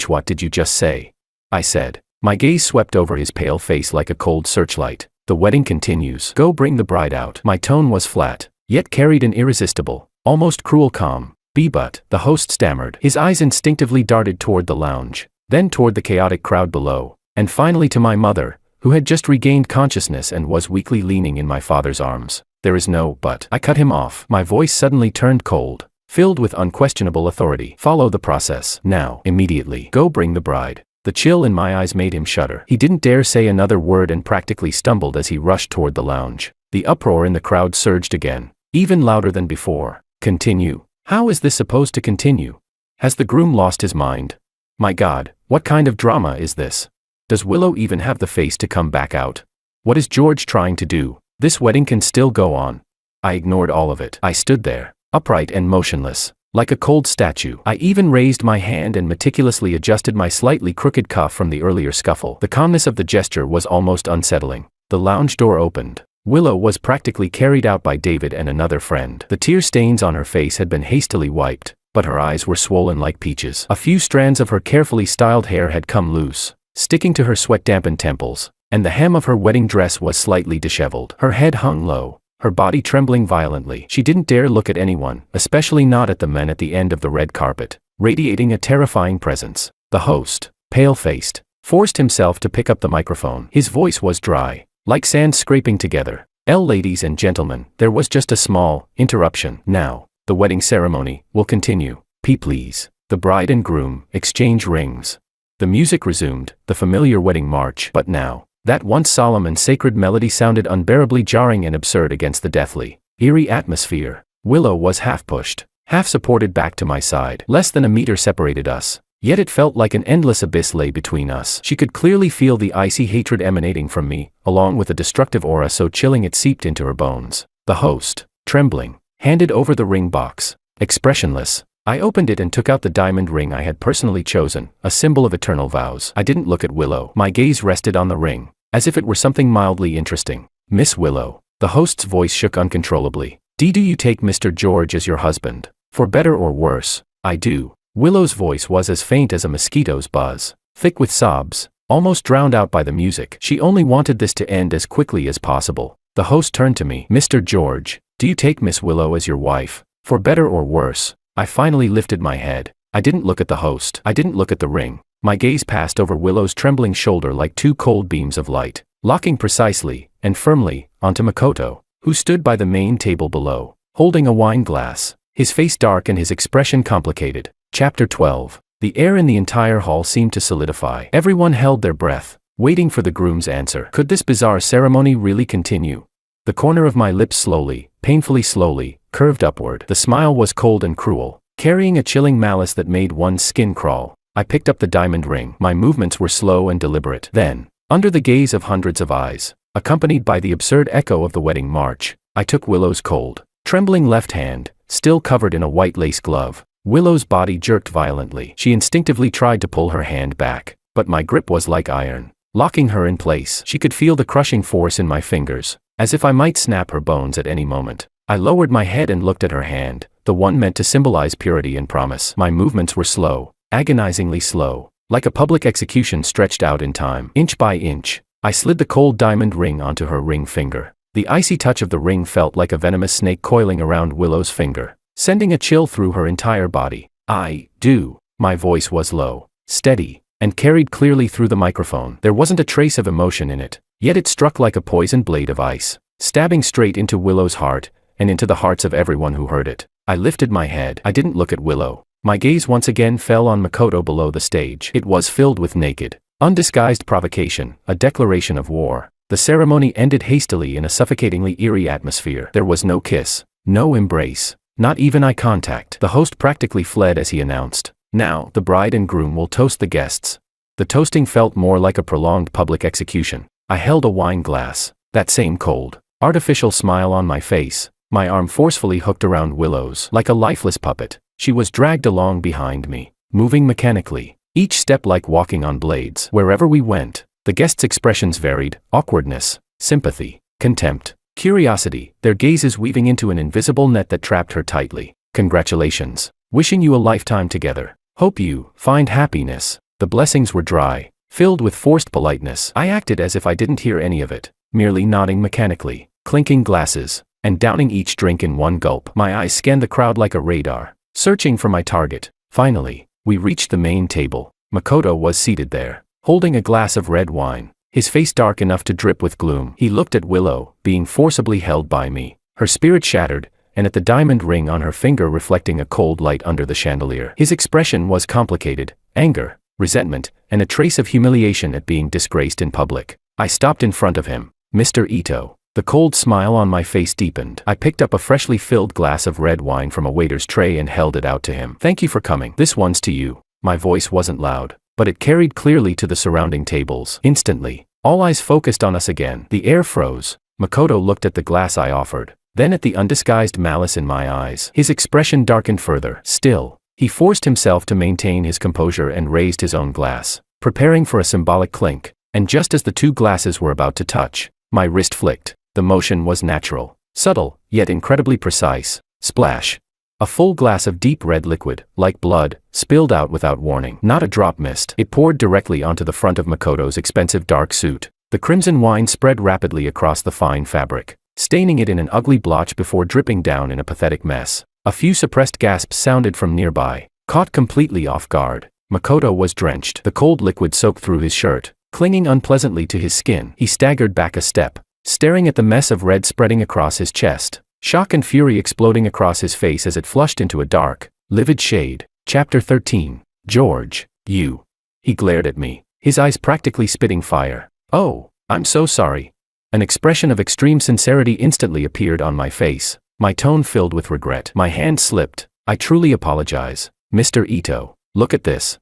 S1: what did you just say? I said. My gaze swept over his pale face like a cold searchlight. The wedding continues. Go bring the bride out. My tone was flat, yet carried an irresistible, almost cruel calm. But, the host stammered. His eyes instinctively darted toward the lounge, then toward the chaotic crowd below, and finally to my mother, who had just regained consciousness and was weakly leaning in my father's arms. There is no but. I cut him off. My voice suddenly turned cold, filled with unquestionable authority. Follow the process. Now, immediately. Go bring the bride. The chill in my eyes made him shudder. He didn't dare say another word and practically stumbled as he rushed toward the lounge. The uproar in the crowd surged again, even louder than before. Continue. How is this supposed to continue? Has the groom lost his mind? My God, what kind of drama is this? Does Willow even have the face to come back out? What is George trying to do? This wedding can still go on. I ignored all of it. I stood there, upright and motionless, like a cold statue. I even raised my hand and meticulously adjusted my slightly crooked cuff from the earlier scuffle. The calmness of the gesture was almost unsettling. The lounge door opened. Willow was practically carried out by David and another friend. The tear stains on her face had been hastily wiped, but her eyes were swollen like peaches. A few strands of her carefully styled hair had come loose, sticking to her sweat-dampened temples, and the hem of her wedding dress was slightly disheveled. Her head hung low, her body trembling violently. She didn't dare look at anyone, especially not at the men at the end of the red carpet, radiating a terrifying presence. The host, pale-faced, forced himself to pick up the microphone. His voice was dry, like sand scraping together. Ladies and gentlemen, there was just a small interruption. Now, the wedding ceremony will continue. Please. The bride and groom exchange rings. The music resumed, the familiar wedding march. But now, that once solemn and sacred melody sounded unbearably jarring and absurd against the deathly, eerie atmosphere. Willow was half pushed, half supported back to my side. Less than a meter separated us, yet it felt like an endless abyss lay between us. She could clearly feel the icy hatred emanating from me, along with a destructive aura so chilling it seeped into her bones. The host, trembling, handed over the ring box. Expressionless, I opened it and took out the diamond ring I had personally chosen, a symbol of eternal vows. I didn't look at Willow. My gaze rested on the ring, as if it were something mildly interesting. Miss Willow. The host's voice shook uncontrollably. Do you take Mr. George as your husband? For better or worse? I do. Willow's voice was as faint as a mosquito's buzz, thick with sobs, almost drowned out by the music. She only wanted this to end as quickly as possible. The host turned to me. Mr. George, do you take Miss Willow as your wife? For better or worse? I finally lifted my head. I didn't look at the host. I didn't look at the ring. My gaze passed over Willow's trembling shoulder like two cold beams of light, locking precisely and firmly onto Makoto, who stood by the main table below, holding a wine glass, his face dark and his expression complicated. Chapter 12. The air in the entire hall seemed to solidify. Everyone held their breath, waiting for the groom's answer. Could this bizarre ceremony really continue? The corner of my lips slowly, painfully slowly, curved upward. The smile was cold and cruel, carrying a chilling malice that made one's skin crawl. I picked up the diamond ring. My movements were slow and deliberate. Then, under the gaze of hundreds of eyes, accompanied by the absurd echo of the wedding march, I took Willow's cold, trembling left hand, still covered in a white lace glove. Willow's body jerked violently. She instinctively tried to pull her hand back, but my grip was like iron, locking her in place. She could feel the crushing force in my fingers, as if I might snap her bones at any moment. I lowered my head and looked at her hand, the one meant to symbolize purity and promise. My movements were slow, agonizingly slow, like a public execution stretched out in time. Inch by inch, I slid the cold diamond ring onto her ring finger. The icy touch of the ring felt like a venomous snake coiling around Willow's finger, sending a chill through her entire body. I do. My voice was low, steady, and carried clearly through the microphone. There wasn't a trace of emotion in it, yet it struck like a poisoned blade of ice, stabbing straight into Willow's heart, and into the hearts of everyone who heard it. I lifted my head. I didn't look at Willow. My gaze once again fell on Makoto below the stage. It was filled with naked, undisguised provocation, a declaration of war. The ceremony ended hastily in a suffocatingly eerie atmosphere. There was no kiss, no embrace, not even eye contact. The host practically fled as he announced, "Now, the bride and groom will toast the guests." The toasting felt more like a prolonged public execution. I held a wine glass, that same cold, artificial smile on my face, my arm forcefully hooked around Willow's. Like a lifeless puppet, she was dragged along behind me, moving mechanically, each step like walking on blades. Wherever we went, the guests' expressions varied: awkwardness, sympathy, contempt, curiosity, their gazes weaving into an invisible net that trapped her tightly. "Congratulations. Wishing you a lifetime together. Hope you find happiness." The blessings were dry, filled with forced politeness. I acted as if I didn't hear any of it, merely nodding mechanically, clinking glasses, and downing each drink in one gulp. My eyes scanned the crowd like a radar, searching for my target. Finally, we reached the main table. Makoto was seated there, holding a glass of red wine, his face dark enough to drip with gloom. He looked at Willow, being forcibly held by me, her spirit shattered, and at the diamond ring on her finger reflecting a cold light under the chandelier. His expression was complicated: anger, resentment, and a trace of humiliation at being disgraced in public. I stopped in front of him. "Mr. Ito." The cold smile on my face deepened. I picked up a freshly filled glass of red wine from a waiter's tray and held it out to him. "Thank you for coming. This one's to you." My voice wasn't loud, but it carried clearly to the surrounding tables. Instantly, all eyes focused on us again. The air froze. Makoto looked at the glass I offered, then at the undisguised malice in my eyes. His expression darkened further. Still, he forced himself to maintain his composure and raised his own glass, preparing for a symbolic clink. And just as the two glasses were about to touch, my wrist flicked. The motion was natural, subtle, yet incredibly precise. Splash. A full glass of deep red liquid, like blood, spilled out without warning. Not a drop missed. It poured directly onto the front of Makoto's expensive dark suit. The crimson wine spread rapidly across the fine fabric, staining it in an ugly blotch before dripping down in a pathetic mess. A few suppressed gasps sounded from nearby. Caught completely off guard, Makoto was drenched. The cold liquid soaked through his shirt, clinging unpleasantly to his skin. He staggered back a step, staring at the mess of red spreading across his chest, shock and fury exploding across his face as it flushed into a dark, livid shade. Chapter 13. George, you. He glared at me, his eyes practically spitting fire. "Oh, I'm so sorry." An expression of extreme sincerity instantly appeared on my face, my tone filled with regret. My hand slipped. "I truly apologize, Mr. Ito. Look at this."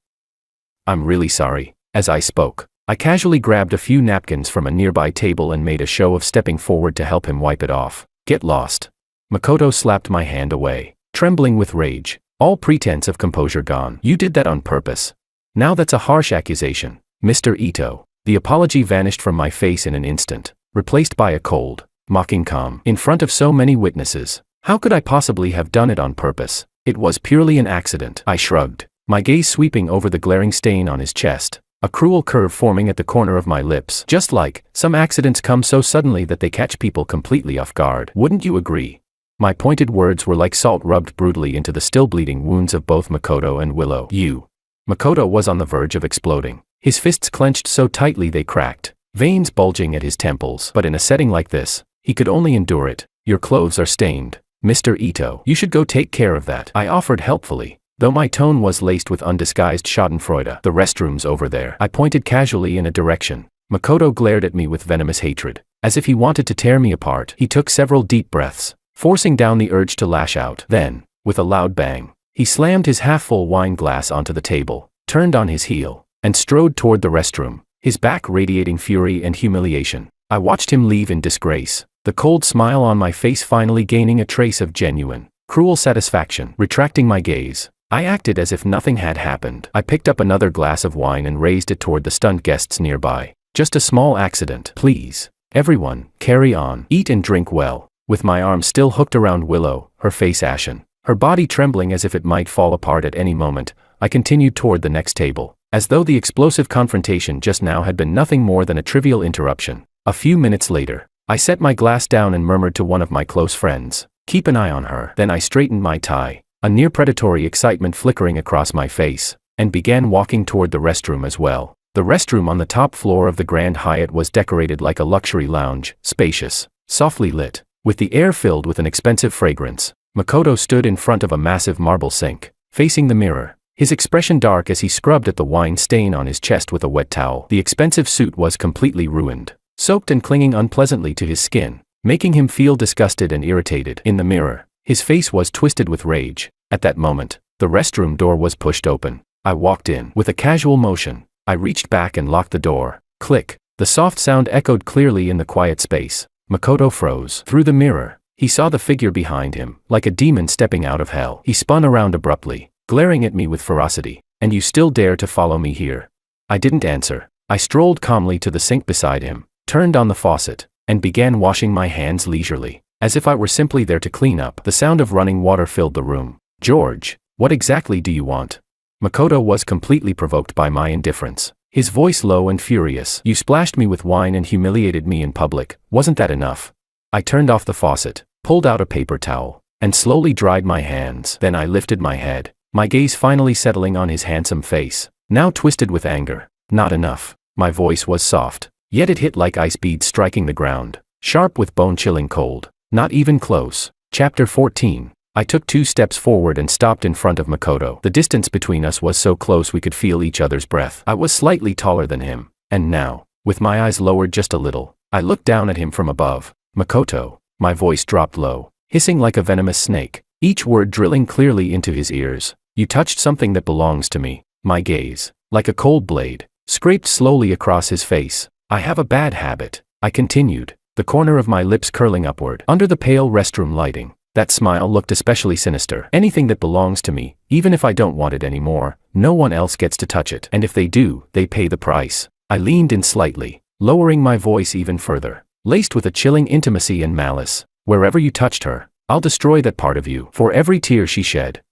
S1: "I'm really sorry." As I spoke, I casually grabbed a few napkins from a nearby table and made a show of stepping forward to help him wipe it off. "Get lost." Makoto slapped my hand away, trembling with rage, all pretense of composure gone. "You did that on purpose." "Now that's a harsh accusation, Mr. Ito." The apology vanished from my face in an instant, replaced by a cold, mocking calm. "In front of so many witnesses, how could I possibly have done it on purpose? It was purely an accident." I shrugged, my gaze sweeping over the glaring stain on his chest, a cruel curve forming at the corner of my lips. "Just like, some accidents come so suddenly that they catch people completely off guard. Wouldn't you agree?" My pointed words were like salt rubbed brutally into the still bleeding wounds of both Makoto and Willow. "You." Makoto was on the verge of exploding, his fists clenched so tightly they cracked, veins bulging at his temples. But in a setting like this, he could only endure it. "Your clothes are stained, Mr. Ito. You should go take care of that," I offered helpfully, though my tone was laced with undisguised schadenfreude. "The restroom's over there." I pointed casually in a direction. Makoto glared at me with venomous hatred, as if he wanted to tear me apart. He took several deep breaths, forcing down the urge to lash out. Then, with a loud bang, he slammed his half-full wine glass onto the table, turned on his heel, and strode toward the restroom, his back radiating fury and humiliation. I watched him leave in disgrace, the cold smile on my face finally gaining a trace of genuine, cruel satisfaction. Retracting my gaze, I acted as if nothing had happened. I picked up another glass of wine and raised it toward the stunned guests nearby. Just a small accident. Please. Everyone, carry on. Eat and drink well. With my arm still hooked around Willow, her face ashen, her body trembling as if it might fall apart at any moment, I continued toward the next table, as though the explosive confrontation just now had been nothing more than a trivial interruption. A few minutes later, I set my glass down and murmured to one of my close friends, "Keep an eye on her." Then I straightened my tie, a near predatory excitement flickering across my face, and began walking toward the restroom as well. The restroom on the top floor of the Grand Hyatt was decorated like a luxury lounge, spacious, softly lit, with the air filled with an expensive fragrance. Makoto stood in front of a massive marble sink, facing the mirror, his expression dark as he scrubbed at the wine stain on his chest with a wet towel. The expensive suit was completely ruined, soaked and clinging unpleasantly to his skin, making him feel disgusted and irritated. In the mirror, his face was twisted with rage. At that moment, the restroom door was pushed open. I walked in. With a casual motion, I reached back and locked the door. Click. The soft sound echoed clearly in the quiet space. Makoto froze. Through the mirror, he saw the figure behind him, like a demon stepping out of hell. He spun around abruptly, glaring at me with ferocity. "And you still dare to follow me here?" I didn't answer. I strolled calmly to the sink beside him, turned on the faucet, and began washing my hands leisurely, as if I were simply there to clean up. The sound of running water filled the room. "George, what exactly do you want?" Makoto was completely provoked by my indifference, his voice low and furious. "You splashed me with wine and humiliated me in public. Wasn't that enough?" I turned off the faucet, pulled out a paper towel, and slowly dried my hands. Then I lifted my head, my gaze finally settling on his handsome face, now twisted with anger. "Not enough." My voice was soft, yet it hit like ice beads striking the ground, sharp with bone-chilling cold. "Not even close." Chapter 14. I took 2 steps forward and stopped in front of Makoto. The distance between us was so close we could feel each other's breath. I was slightly taller than him, and now, with my eyes lowered just a little, I looked down at him from above. "Makoto." My voice dropped low, hissing like a venomous snake, each word drilling clearly into his ears. "You touched something that belongs to me." My gaze, like a cold blade, scraped slowly across his face. "I have a bad habit," I continued, the corner of my lips curling upward. Under the pale restroom lighting, that smile looked especially sinister. "Anything that belongs to me, even if I don't want it anymore, no one else gets to touch it. And if they do, they pay the price." I leaned in slightly, lowering my voice even further, laced with a chilling intimacy and malice. "Wherever you touched her, I'll destroy that part of you. For every tear she shed,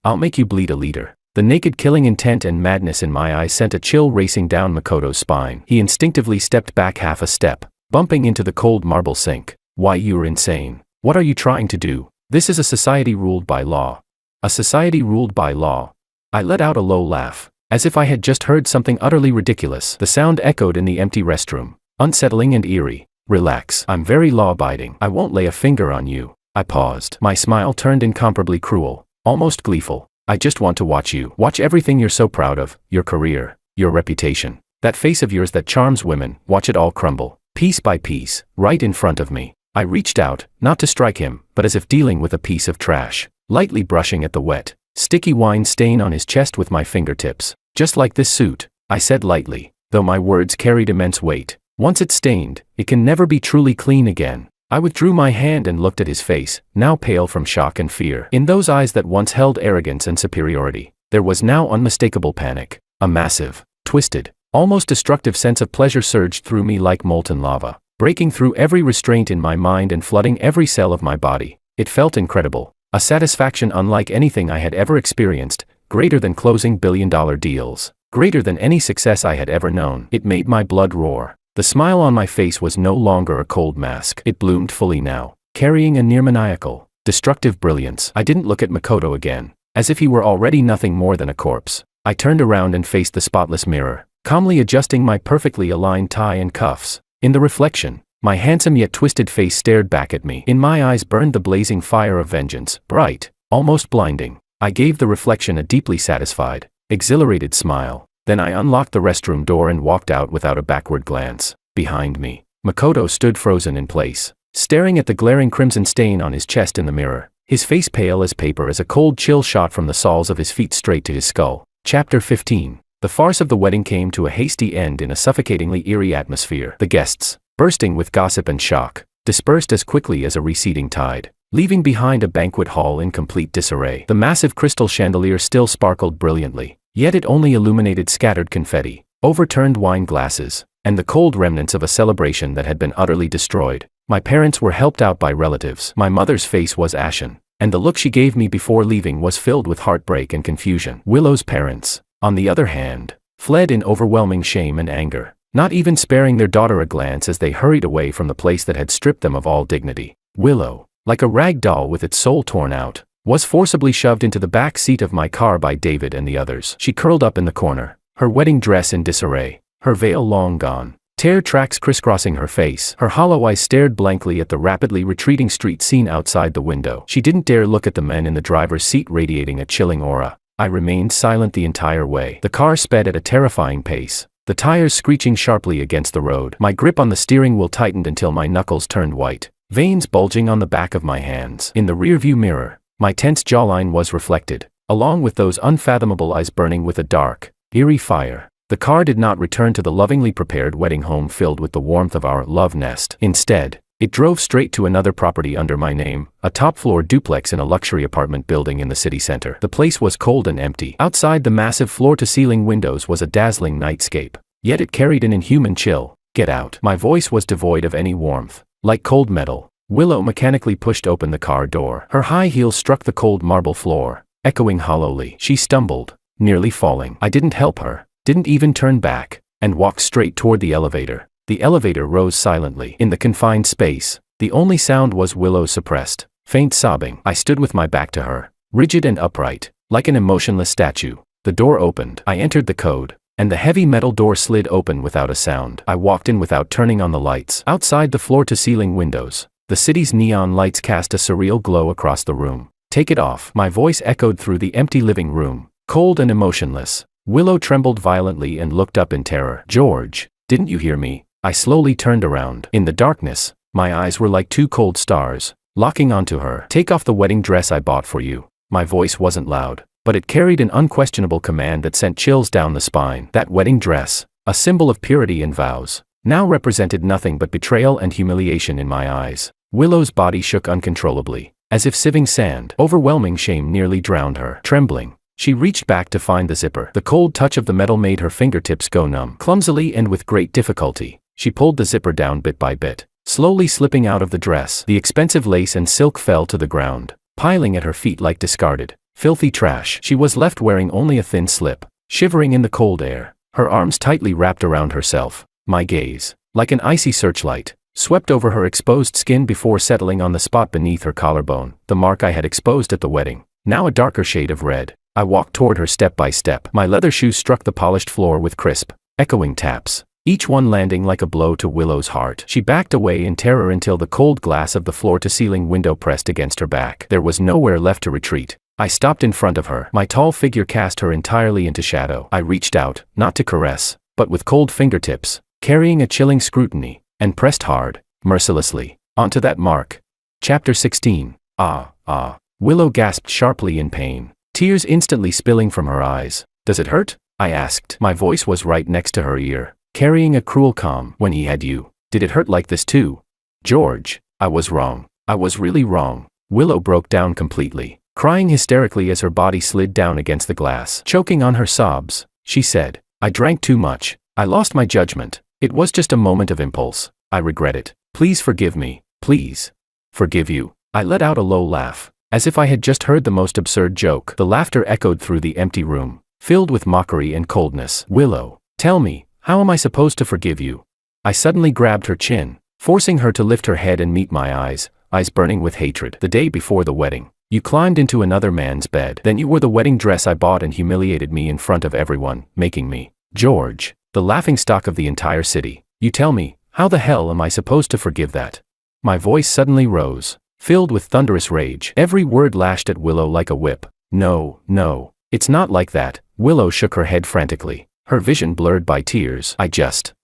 S1: I'll make you bleed a liter." The naked killing intent and madness in my eyes sent a chill racing down Makoto's spine. He instinctively stepped back half a step, bumping into the cold marble sink. "Why, you're insane. What are you trying to do? This is a society ruled by law." "A society ruled by law?" I let out a low laugh, as if I had just heard something utterly ridiculous. The sound echoed in the empty restroom, unsettling and eerie. "Relax. I'm very law-abiding. I won't lay a finger on you." I paused. My smile turned incomparably cruel, almost gleeful. "I just want to watch you. Watch everything you're so proud of, your career, your reputation, that face of yours that charms women. Watch it all crumble, piece by piece, right in front of me." I reached out, not to strike him, but as if dealing with a piece of trash, lightly brushing at the wet, sticky wine stain on his chest with my fingertips. "Just like this suit," I said lightly, though my words carried immense weight. "Once it's stained, it can never be truly clean again." I withdrew my hand and looked at his face, now pale from shock and fear. In those eyes that once held arrogance and superiority, there was now unmistakable panic. A massive, twisted, almost destructive sense of pleasure surged through me like molten lava, breaking through every restraint in my mind and flooding every cell of my body. It felt incredible, a satisfaction unlike anything I had ever experienced, greater than closing billion-dollar deals, greater than any success I had ever known. It made my blood roar. The smile on my face was no longer a cold mask. It bloomed fully now, carrying a near-maniacal, destructive brilliance. I didn't look at Makoto again, as if he were already nothing more than a corpse. I turned around and faced the spotless mirror, calmly adjusting my perfectly aligned tie and cuffs. In the reflection, my handsome yet twisted face stared back at me. In my eyes burned the blazing fire of vengeance, bright, almost blinding. I gave the reflection a deeply satisfied, exhilarated smile. Then I unlocked the restroom door and walked out without a backward glance. Behind me, Makoto stood frozen in place, staring at the glaring crimson stain on his chest in the mirror, his face pale as paper as a cold chill shot from the soles of his feet straight to his skull. Chapter 15. The farce of the wedding came to a hasty end in a suffocatingly eerie atmosphere. The guests, bursting with gossip and shock, dispersed as quickly as a receding tide, leaving behind a banquet hall in complete disarray. The massive crystal chandelier still sparkled brilliantly, yet it only illuminated scattered confetti, overturned wine glasses, and the cold remnants of a celebration that had been utterly destroyed. My parents were helped out by relatives. My mother's face was ashen, and the look she gave me before leaving was filled with heartbreak and confusion. Willow's parents, on the other hand, fled in overwhelming shame and anger, not even sparing their daughter a glance as they hurried away from the place that had stripped them of all dignity. Willow, like a rag doll with its soul torn out, was forcibly shoved into the back seat of my car by David and the others. She curled up in the corner, her wedding dress in disarray, her veil long gone, tear tracks crisscrossing her face. Her hollow eyes stared blankly at the rapidly retreating street scene outside the window. She didn't dare look at the men in the driver's seat, radiating a chilling aura. I remained silent the entire way. The car sped at a terrifying pace, the tires screeching sharply against the road. My grip on the steering wheel tightened until my knuckles turned white, veins bulging on the back of my hands. In the rearview mirror, my tense jawline was reflected, along with those unfathomable eyes burning with a dark, eerie fire. The car did not return to the lovingly prepared wedding home filled with the warmth of our love nest. Instead, it drove straight to another property under my name, a top-floor duplex in a luxury apartment building in the city center. The place was cold and empty. Outside the massive floor-to-ceiling windows was a dazzling nightscape, yet it carried an inhuman chill. Get out. My voice was devoid of any warmth. Like cold metal, Willow mechanically pushed open the car door. Her high heels struck the cold marble floor, echoing hollowly. She stumbled, nearly falling. I didn't help her, didn't even turn back, and walked straight toward the elevator. The elevator rose silently. In the confined space, the only sound was Willow's suppressed, faint sobbing. I stood with my back to her, rigid and upright, like an emotionless statue. The door opened. I entered the code, and the heavy metal door slid open without a sound. I walked in without turning on the lights. Outside the floor-to-ceiling windows, the city's neon lights cast a surreal glow across the room. Take it off. My voice echoed through the empty living room, cold and emotionless. Willow trembled violently and looked up in terror. George, didn't you hear me? I slowly turned around. In the darkness, my eyes were like two cold stars, locking onto her. Take off the wedding dress I bought for you. My voice wasn't loud, but it carried an unquestionable command that sent chills down the spine. That wedding dress, a symbol of purity and vows, now represented nothing but betrayal and humiliation in my eyes. Willow's body shook uncontrollably, as if sieving sand. Overwhelming shame nearly drowned her. Trembling, she reached back to find the zipper. The cold touch of the metal made her fingertips go numb. Clumsily and with great difficulty, she pulled the zipper down bit by bit, slowly slipping out of the dress. The expensive lace and silk fell to the ground, piling at her feet like discarded, filthy trash. She was left wearing only a thin slip, shivering in the cold air, her arms tightly wrapped around herself. My gaze, like an icy searchlight, swept over her exposed skin before settling on the spot beneath her collarbone, the mark I had exposed at the wedding, now a darker shade of red. I walked toward her step by step. My leather shoes struck the polished floor with crisp, echoing taps, each one landing like a blow to Willow's heart. She backed away in terror until the cold glass of the floor-to-ceiling window pressed against her back. There was nowhere left to retreat. I stopped in front of her. My tall figure cast her entirely into shadow. I reached out, not to caress, but with cold fingertips, carrying a chilling scrutiny, and pressed hard, mercilessly, onto that mark. Chapter 16. Willow gasped sharply in pain, tears instantly spilling from her eyes. Does it hurt? I asked. My voice was right next to her ear, carrying a cruel calm. When he had you, did it hurt like this too? George, I was wrong. I was really wrong. Willow broke down completely, crying hysterically as her body slid down against the glass. Choking on her sobs, she said, I drank too much. I lost my judgment. It was just a moment of impulse. I regret it. Please forgive me. Please. Forgive you. I let out a low laugh, as if I had just heard the most absurd joke. The laughter echoed through the empty room, filled with mockery and coldness. Willow, tell me, how am I supposed to forgive you? I suddenly grabbed her chin, forcing her to lift her head and meet my eyes burning with hatred. The day before the wedding, you climbed into another man's bed. Then you wore the wedding dress I bought and humiliated me in front of everyone, making me, George, the laughingstock of the entire city. You tell me, how the hell am I supposed to forgive that? My voice suddenly rose, filled with thunderous rage. Every word lashed at Willow like a whip. No, it's not like that. Willow shook her head frantically, her vision blurred by tears. I just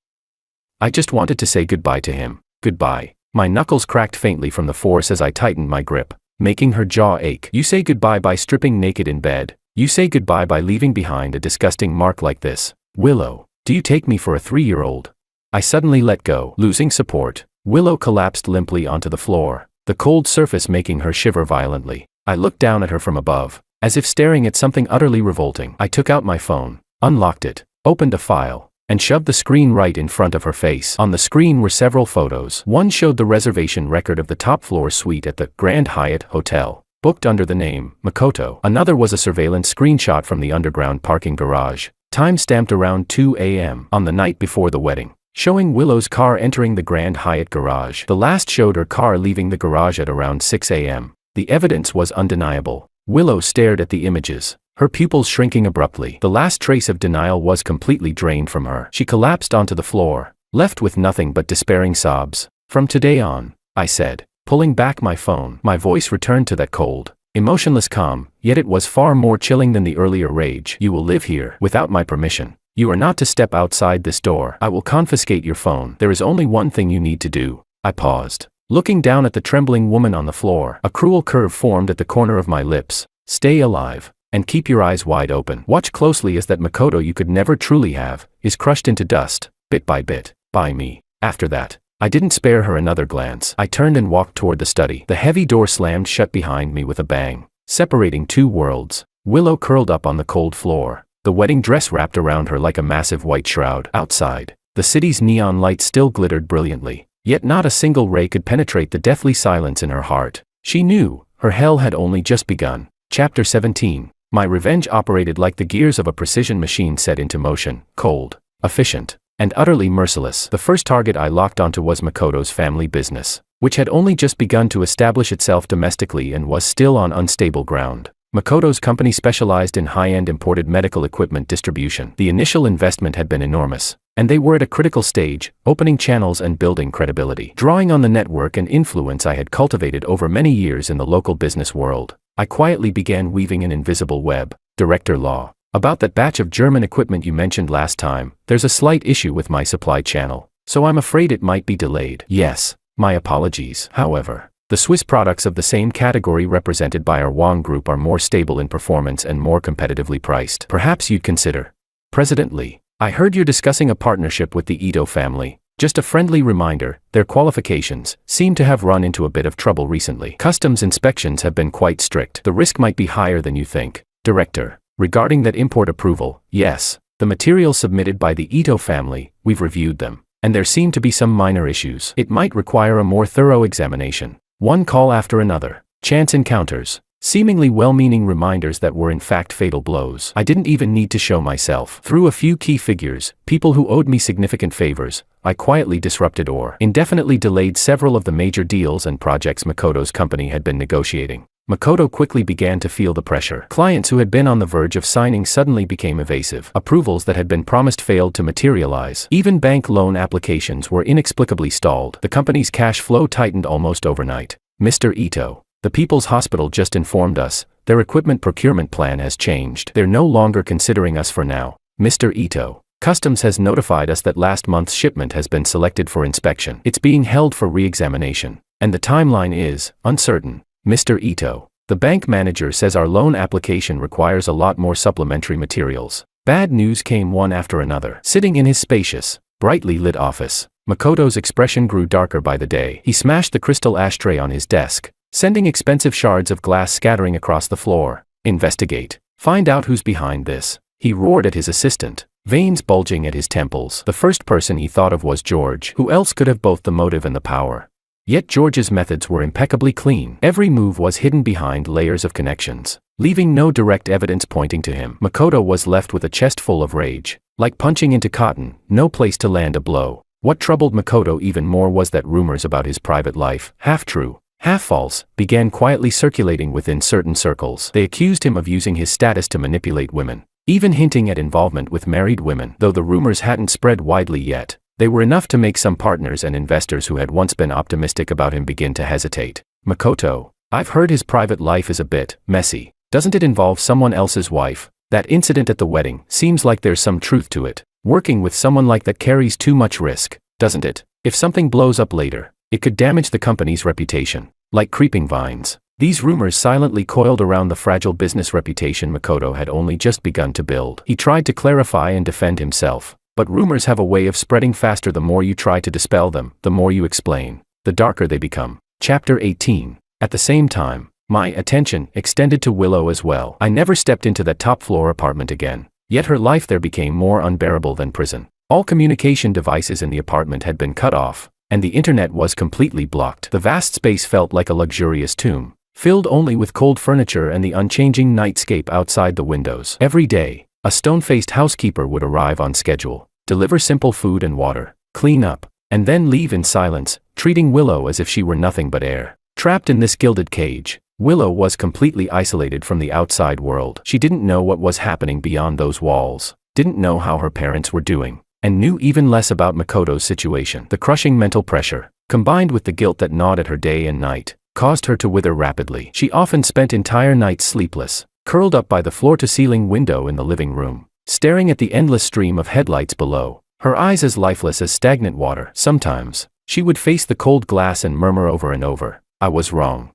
S1: wanted to say goodbye to him. Goodbye. My knuckles cracked faintly from the force as I tightened my grip, making her jaw ache. You say goodbye by stripping naked in bed. You say goodbye by leaving behind a disgusting mark like this. Willow, do you take me for a 3-year-old? I suddenly let go, losing support. Willow collapsed limply onto the floor, the cold surface making her shiver violently. I looked down at her from above, as if staring at something utterly revolting. I took out my phone, unlocked it, opened a file, and shoved the screen right in front of her face. On the screen were several photos. One showed the reservation record of the top-floor suite at the Grand Hyatt Hotel, booked under the name Makoto. Another was a surveillance screenshot from the underground parking garage, time-stamped around 2 a.m. on the night before the wedding, showing Willow's car entering the Grand Hyatt garage. The last showed her car leaving the garage at around 6 a.m. The evidence was undeniable. Willow stared at the images, her pupils shrinking abruptly. The last trace of denial was completely drained from her. She collapsed onto the floor, left with nothing but despairing sobs. "From today on," I said, pulling back my phone. My voice returned to that cold, emotionless calm, yet it was far more chilling than the earlier rage. "You will live here without my permission. You are not to step outside this door. I will confiscate your phone. There is only one thing you need to do." I paused, looking down at the trembling woman on the floor. A cruel curve formed at the corner of my lips. "Stay alive, and keep your eyes wide open. Watch closely as that Makoto you could never truly have is crushed into dust, bit by bit, by me." After that, I didn't spare her another glance. I turned and walked toward the study. The heavy door slammed shut behind me with a bang, separating two worlds. Willow curled up on the cold floor, the wedding dress wrapped around her like a massive white shroud. Outside, the city's neon lights still glittered brilliantly, yet not a single ray could penetrate the deathly silence in her heart. She knew her hell had only just begun. Chapter 17. My revenge operated like the gears of a precision machine set into motion, cold, efficient, and utterly merciless. The first target I locked onto was Makoto's family business, which had only just begun to establish itself domestically and was still on unstable ground. Makoto's company specialized in high-end imported medical equipment distribution. The initial investment had been enormous, and they were at a critical stage, opening channels and building credibility. Drawing on the network and influence I had cultivated over many years in the local business world, I quietly began weaving an invisible web. "Director Law, about that batch of German equipment you mentioned last time, there's a slight issue with my supply channel, so I'm afraid it might be delayed." "Yes, my apologies. However, the Swiss products of the same category represented by our Wang Group are more stable in performance and more competitively priced. Perhaps you'd consider." "President Lee, I heard you're discussing a partnership with the Ito family. Just a friendly reminder, their qualifications seem to have run into a bit of trouble recently. Customs inspections have been quite strict. The risk might be higher than you think." "Director, regarding that import approval, yes, the materials submitted by the Ito family, we've reviewed them, and there seem to be some minor issues. It might require a more thorough examination." One call after another, chance encounters, seemingly well-meaning reminders that were in fact fatal blows. I didn't even need to show myself. Through a few key figures, people who owed me significant favors, I quietly disrupted or indefinitely delayed several of the major deals and projects Makoto's company had been negotiating. Makoto quickly began to feel the pressure. Clients who had been on the verge of signing suddenly became evasive. Approvals that had been promised failed to materialize. Even bank loan applications were inexplicably stalled. The company's cash flow tightened almost overnight. "Mr. Ito, the People's Hospital just informed us, their equipment procurement plan has changed. They're no longer considering us for now. Mr. Ito, Customs has notified us that last month's shipment has been selected for inspection. It's being held for re-examination, and the timeline is uncertain. Mr. Ito, the bank manager says our loan application requires a lot more supplementary materials." Bad news came one after another. Sitting in his spacious, brightly lit office, Makoto's expression grew darker by the day. He smashed the crystal ashtray on his desk, sending expensive shards of glass scattering across the floor. "Investigate. Find out who's behind this," he roared at his assistant, veins bulging at his temples. The first person he thought of was George. Who else could have both the motive and the power? Yet George's methods were impeccably clean. Every move was hidden behind layers of connections, leaving no direct evidence pointing to him. Makoto was left with a chest full of rage. Like punching into cotton, no place to land a blow. What troubled Makoto even more was that rumors about his private life, half true, half false, began quietly circulating within certain circles. They accused him of using his status to manipulate women, even hinting at involvement with married women. Though the rumors hadn't spread widely yet, they were enough to make some partners and investors who had once been optimistic about him begin to hesitate. "Makoto, I've heard his private life is a bit messy. Doesn't it involve someone else's wife? That incident at the wedding seems like there's some truth to it. Working with someone like that carries too much risk, doesn't it? If something blows up later, it could damage the company's reputation, like creeping vines." These rumors silently coiled around the fragile business reputation Makoto had only just begun to build. He tried to clarify and defend himself, but rumors have a way of spreading faster. The more you try to dispel them, the more you explain, the darker they become. Chapter 18. At the same time, my attention extended to Willow as well. I never stepped into that top-floor apartment again, yet her life there became more unbearable than prison. All communication devices in the apartment had been cut off, and the internet was completely blocked. The vast space felt like a luxurious tomb, filled only with cold furniture and the unchanging nightscape outside the windows. Every day, a stone-faced housekeeper would arrive on schedule, deliver simple food and water, clean up, and then leave in silence, treating Willow as if she were nothing but air. Trapped in this gilded cage, Willow was completely isolated from the outside world. She didn't know what was happening beyond those walls, didn't know how her parents were doing, and knew even less about Makoto's situation. The crushing mental pressure, combined with the guilt that gnawed at her day and night, caused her to wither rapidly. She often spent entire nights sleepless, curled up by the floor-to-ceiling window in the living room, staring at the endless stream of headlights below, her eyes as lifeless as stagnant water. Sometimes, she would face the cold glass and murmur over and over, "I was wrong.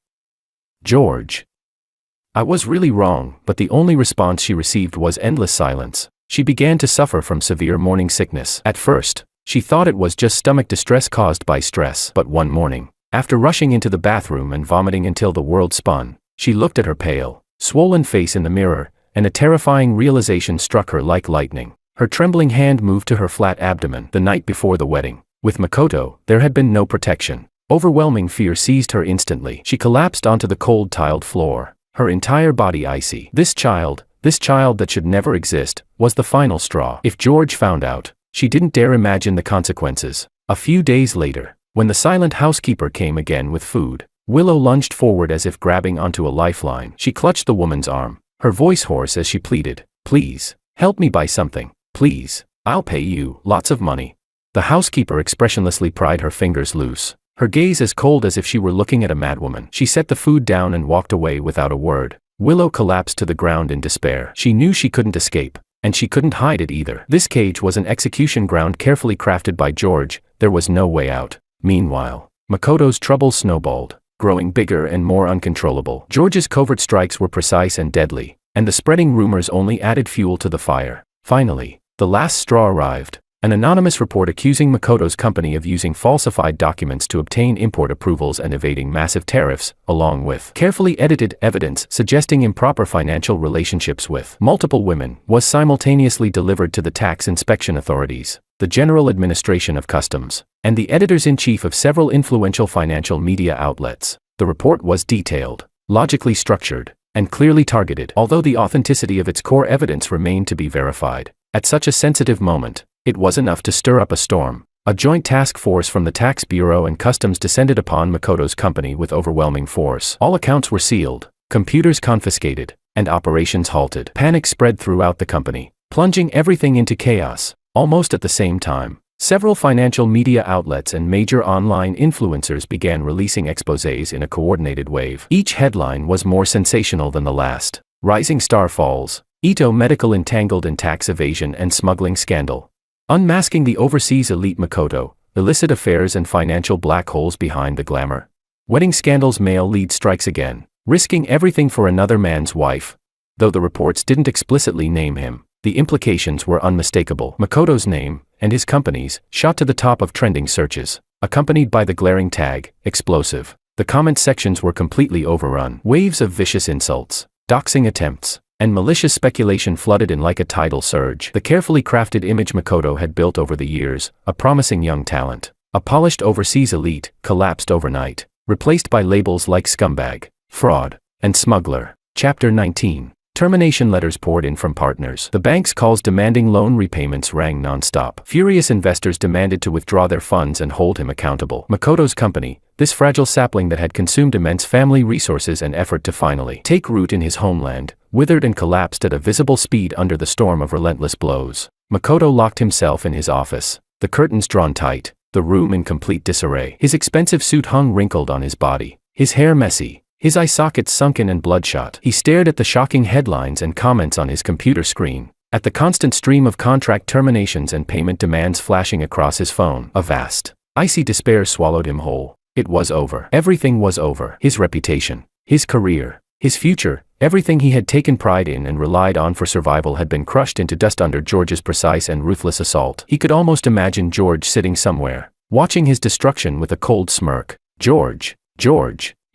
S1: George. I was really wrong," but the only response she received was endless silence. She began to suffer from severe morning sickness. At first, she thought it was just stomach distress caused by stress. But one morning, after rushing into the bathroom and vomiting until the world spun, she looked at her pale, swollen face in the mirror, and a terrifying realization struck her like lightning. Her trembling hand moved to her flat abdomen. The night before the wedding, with Makoto, there had been no protection. Overwhelming fear seized her instantly. She collapsed onto the cold tiled floor, her entire body icy. This child that should never exist, was the final straw. If George found out, she didn't dare imagine the consequences. A few days later, when the silent housekeeper came again with food, Willow lunged forward as if grabbing onto a lifeline. She clutched the woman's arm, her voice hoarse as she pleaded, "Please, help me buy something. Please, I'll pay you lots of money." The housekeeper expressionlessly pried her fingers loose, her gaze as cold as if she were looking at a madwoman. She set the food down and walked away without a word. Willow collapsed to the ground in despair. She knew she couldn't escape, and she couldn't hide it either. This cage was an execution ground carefully crafted by George. There was no way out. Meanwhile, Makoto's trouble snowballed, growing bigger and more uncontrollable. George's covert strikes were precise and deadly, and the spreading rumors only added fuel to the fire. Finally, the last straw arrived. An anonymous report accusing Makoto's company of using falsified documents to obtain import approvals and evading massive tariffs, along with carefully edited evidence suggesting improper financial relationships with multiple women, was simultaneously delivered to the tax inspection authorities, the General Administration of Customs, and the editors-in-chief of several influential financial media outlets. The report was detailed, logically structured, and clearly targeted, although the authenticity of its core evidence remained to be verified. At such a sensitive moment, it was enough to stir up a storm. A joint task force from the Tax Bureau and Customs descended upon Makoto's company with overwhelming force. All accounts were sealed, computers confiscated, and operations halted. Panic spread throughout the company, plunging everything into chaos. Almost at the same time, several financial media outlets and major online influencers began releasing exposés in a coordinated wave. Each headline was more sensational than the last. Rising star falls, Ito medical entangled in tax evasion and smuggling scandal. Unmasking the overseas elite Makoto, illicit affairs and financial black holes behind the glamour. Wedding scandals, male lead strikes again, risking everything for another man's wife. Though the reports didn't explicitly name him, the implications were unmistakable. Makoto's name, and his company's, shot to the top of trending searches, accompanied by the glaring tag, explosive. The comment sections were completely overrun. Waves of vicious insults, doxing attempts, and malicious speculation flooded in like a tidal surge. The carefully crafted image Makoto had built over the years, a promising young talent, a polished overseas elite, collapsed overnight, replaced by labels like scumbag, fraud, and smuggler. Chapter 19. Termination letters poured in from partners. The bank's calls demanding loan repayments rang non-stop. Furious investors demanded to withdraw their funds and hold him accountable. Makoto's company, this fragile sapling that had consumed immense family resources and effort to finally take root in his homeland, withered and collapsed at a visible speed under the storm of relentless blows. Makoto locked himself in his office, the curtains drawn tight, the room in complete disarray. His expensive suit hung wrinkled on his body, his hair messy, his eye sockets sunken and bloodshot. He stared at the shocking headlines and comments on his computer screen, at the constant stream of contract terminations and payment demands flashing across his phone. A vast, icy despair swallowed him whole. It was over. Everything was over. His reputation, his career, his future, everything he had taken pride in and relied on for survival had been crushed into dust under George's precise and ruthless assault. He could almost imagine George sitting somewhere, watching his destruction with a cold smirk. George.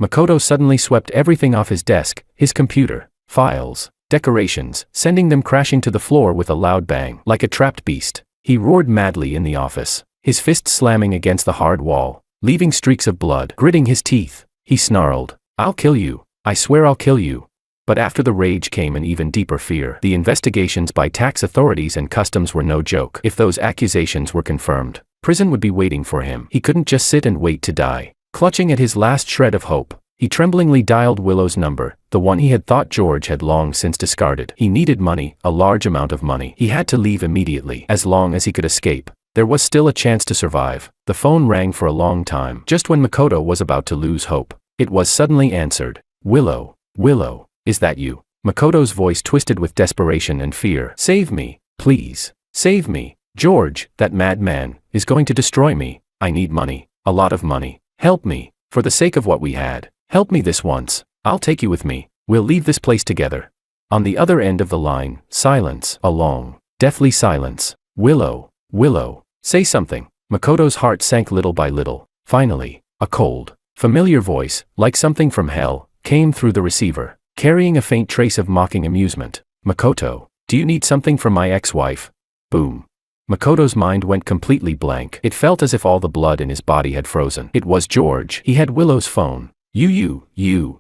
S1: Makoto suddenly swept everything off his desk, his computer, files, decorations, sending them crashing to the floor with a loud bang. Like a trapped beast, He roared madly in the office, his fists slamming against the hard wall, leaving streaks of blood. Gritting his teeth, he snarled, "I'll kill you. I swear I'll kill you." But after the rage came an even deeper fear. The investigations by tax authorities and customs were no joke. If those accusations were confirmed, prison would be waiting for him. He couldn't just sit and wait to die. Clutching at his last shred of hope, he tremblingly dialed Willow's number, the one he had thought George had long since discarded. He needed money, a large amount of money. He had to leave immediately. As long as he could escape, there was still a chance to survive. The phone rang for a long time. Just when Makoto was about to lose hope, it was suddenly answered. "Willow, Willow, is that you?" Makoto's voice twisted with desperation and fear. "Save me, please. Save me. George, that madman, is going to destroy me. I need money, a lot of money. Help me, for the sake of what we had. Help me this once. I'll take you with me. We'll leave this place together." On the other end of the line, silence, a long, deathly silence. "Willow, Willow, say something." Makoto's heart sank little by little. Finally, a cold, familiar voice, like something from hell, came through the receiver, carrying a faint trace of mocking amusement. "Makoto, do you need something from my ex-wife?" Boom. Makoto's mind went completely blank. It felt as if all the blood in his body had frozen. It was George. He had Willow's phone. You,